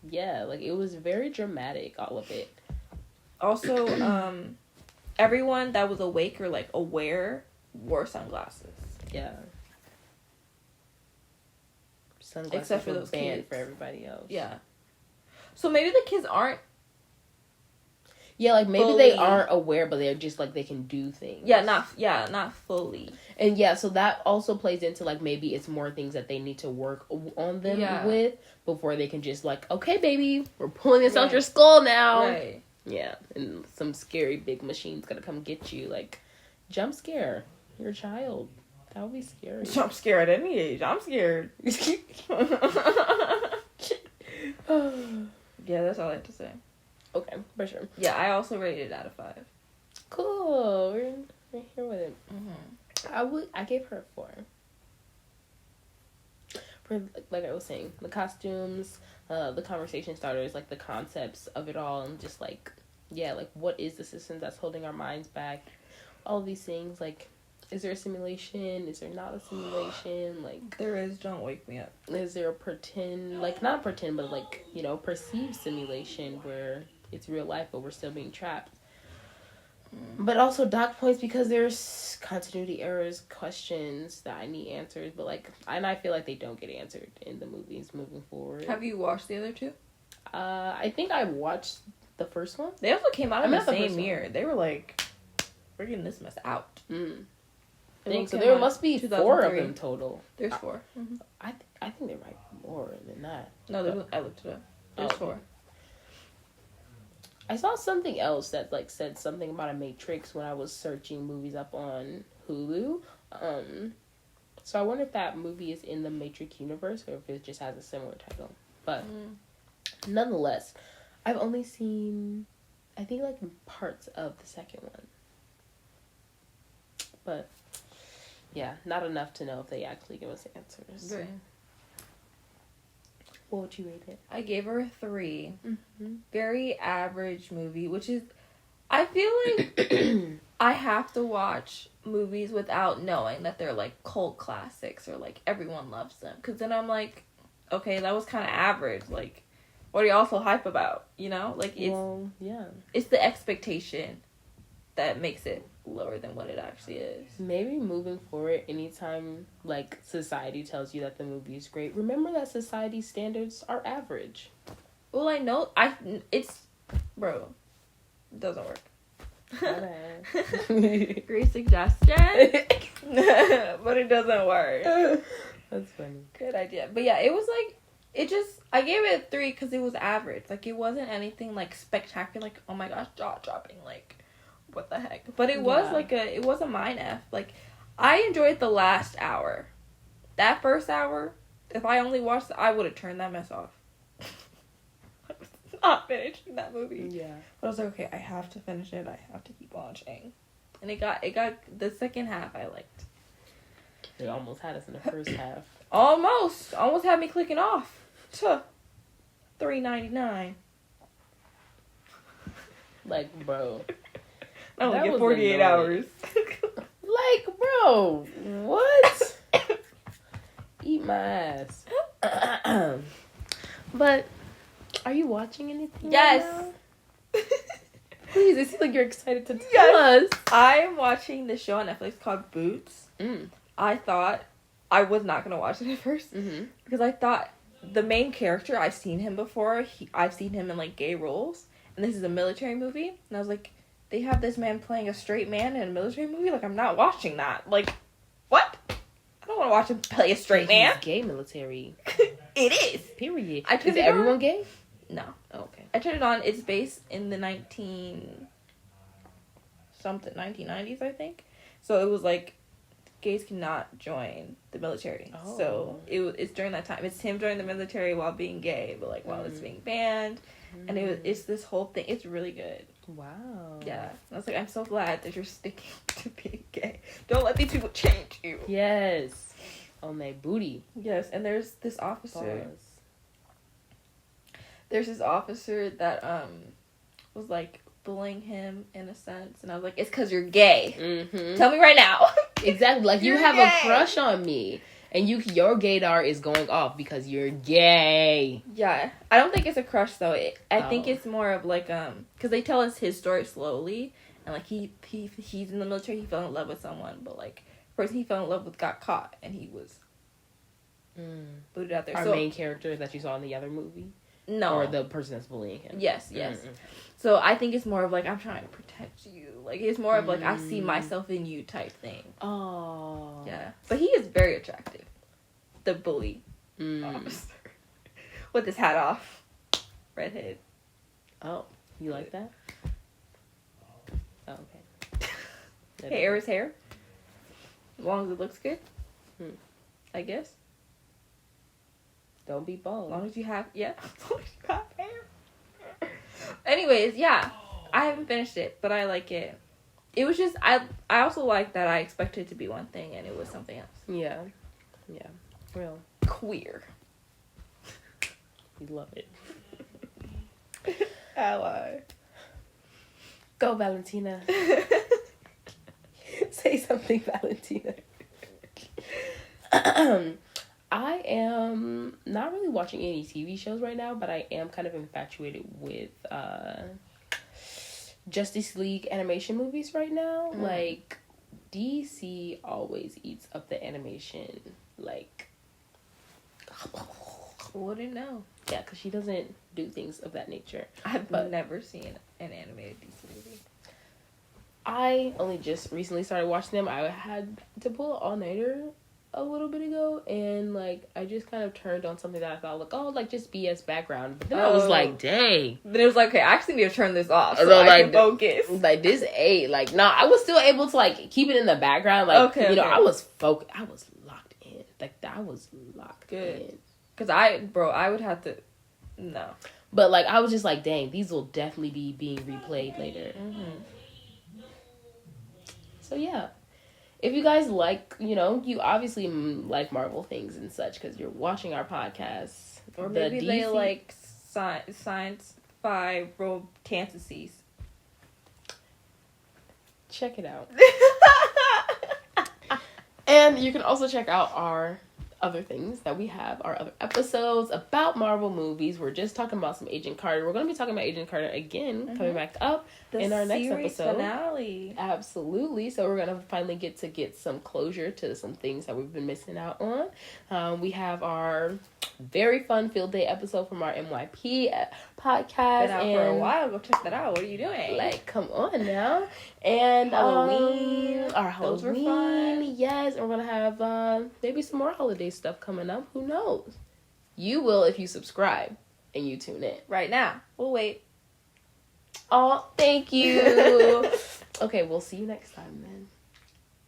Yeah, like, it was very dramatic, all of it.
Also, everyone that was awake or, like, aware wore sunglasses.
Yeah. Sunglasses except for those banned kids. For everybody else.
Yeah. So maybe the kids aren't.
Yeah, like, maybe fully. They aren't aware, but they're just, like, they can do things.
Yeah, not fully.
And, yeah, so that also plays into, like, maybe it's more things that they need to work on them with before they can just, like, okay, baby, we're pulling this out your skull now.
Right.
Yeah, and some scary big machine's gonna come get you. Like, jump scare. You're a child. That would be scary.
Jump scare at any age. I'm scared. Yeah, that's all I have to say.
Okay, for sure.
Yeah, I also rated it out of 5.
Cool. We're here with it. I gave her a 4. For, like I was saying, the costumes, the conversation starters, like, the concepts of it all, and just, like, yeah, like, what is the system that's holding our minds back? All of these things, like, is there a simulation? Is there not a simulation? Like,
there is. Don't wake me up.
Is there a pretend, like, not pretend, but, like, you know, perceived simulation where it's real life, but we're still being trapped? But also dock points because there's continuity errors, questions that I need answered, but, like, and I feel like they don't get answered in the movies moving forward.
Have you watched the other two?
I think I watched the first one.
They also came out in the same year. They were like, we're getting this mess out.
So there must be 4 of them total.
There's 4.
I think there might be more than that.
No, I looked it up. There's 4.
I saw something else that, like, said something about a Matrix when I was searching movies up on Hulu. So I wonder if that movie is in the Matrix universe or if it just has a similar title. But nonetheless, I've only seen, I think, like, parts of the second one. But yeah, not enough to know if they actually give us answers.
Right.
What would you rate it?
I gave her a 3. Very average movie, which is, I feel like I have to watch movies without knowing that they're, like, cult classics or, like, everyone loves them. Because then I'm like, okay, that was kind of average. Like, what are y'all so hype about? You know? Like, it's the expectation that makes it lower than what it actually is.
Maybe moving forward, anytime, like, society tells you that the movie is great, remember that society standards are average.
Well, I know, bro, it doesn't work. Great suggestion, but it doesn't work.
That's funny.
Good idea. But yeah, it was like, I gave it a 3 because it was average. Like, it wasn't anything, like, spectacular, like, oh my gosh, jaw dropping, like, what the heck. But it was it was a mind F. Like, I enjoyed the last hour. That first hour, if I only watched I would have turned that mess off. I was not finishing that movie.
Yeah.
But I was like, okay, I have to finish it. I have to keep watching. And it got the second half I liked.
They almost had us in the first half.
Almost had me clicking off. $3.99.
Like, bro.
I only get 48 hours.
Like, bro, what? Eat my ass. But, are you watching anything?
Yes.
Right now? Please, it seems like you're excited to tell us.
I'm watching this show on Netflix called Boots. I thought I was not gonna watch it at first because I thought the main character, I've seen him before. I've seen him in like gay roles, and this is a military movie, and I was like, they have this man playing a straight man in a military movie. Like, I'm not watching that. Like, what? I don't want to watch him play a straight man.
He's gay military.
It is.
Period. Is everyone gay?
No.
Oh, okay.
I turned it on. It's based in the 1990s, I think. So it was like, gays cannot join the military. Oh. So it's during that time. It's him joining the military while being gay, but like while it's being banned. And it's this whole thing. It's really good.
Wow.
Yeah. I was like, I'm so glad that you're sticking to being gay. Don't let these people change you.
Yes. On my booty.
Yes, and there's this officer. There's this officer that was like bullying him in a sense, and I was like, it's because you're gay. Mm-hmm. Tell me right now.
Exactly. Like, you have gay. A crush on me. And your gaydar is going off because you're gay.
Yeah. I don't think it's a crush, though. I think it's more of, like, because they tell us his story slowly. And, like, he's in the military. He fell in love with someone. But, like, the person he fell in love with got caught. And he was booted out there.
Our main character that you saw in the other movie?
No.
Or the person that's bullying him?
Yes. Mm-hmm. So, I think it's more of, like, I'm trying to protect you. Like, it's more of, like, I see myself in you type thing.
Oh.
Yeah. But he is very attractive. The bully officer. With his hat off. Redhead.
Oh. You like that? Oh, okay.
Hair is hair. As long as it looks good. I guess.
Don't be bald.
As long as you have... Yeah. As long as you have hair. Anyways, yeah. I haven't finished it, but I like it. It was just... I also like that I expected it to be one thing, and it was something else.
Yeah. Yeah. Real.
Queer.
You love it.
Ally.
Go, Valentina. Say something, Valentina. I am not really watching any TV shows right now, but I am kind of infatuated with Justice League animation movies right now. Like, DC always eats up the animation. Like,
wouldn't know.
Yeah, because she doesn't do things of that nature.
I've never seen an animated DC movie.
I only just recently started watching them. I had to pull an all-nighter a little bit ago, and like I just kind of turned on something that I thought like just BS background. But then I was like, dang.
Then it was like, okay, I actually need to turn this off so I can focus.
Like this ain't like I was still able to like keep it in the background. Like you know, I was focused. I was locked in. Like I was locked in.
Cause I would have to no.
But like I was just like, dang, these will definitely be being replayed later. So yeah. If you guys like, you know, you obviously like Marvel things and such because you're watching our podcasts.
Or maybe they like sci-fi fantasies.
Check it out. And you can also check out our other things that we have, our other episodes about Marvel movies. We're just talking about some Agent Carter. We're going to be talking about Agent Carter again, coming back up in our next episode.
Finale.
Absolutely. So we're going to finally get some closure to some things that we've been missing out on. We have our very fun field day episode from our NYP podcast.
Been out for a while. Go check that out. What are you doing?
Like, come on now. And
Halloween.
Our Halloween.
Those were fun.
Yes. And we're going to have maybe some more holiday stuff coming up. Who knows? You will if you subscribe and you tune in.
Right now. We'll wait.
Oh, thank you. Okay, we'll see you next time then.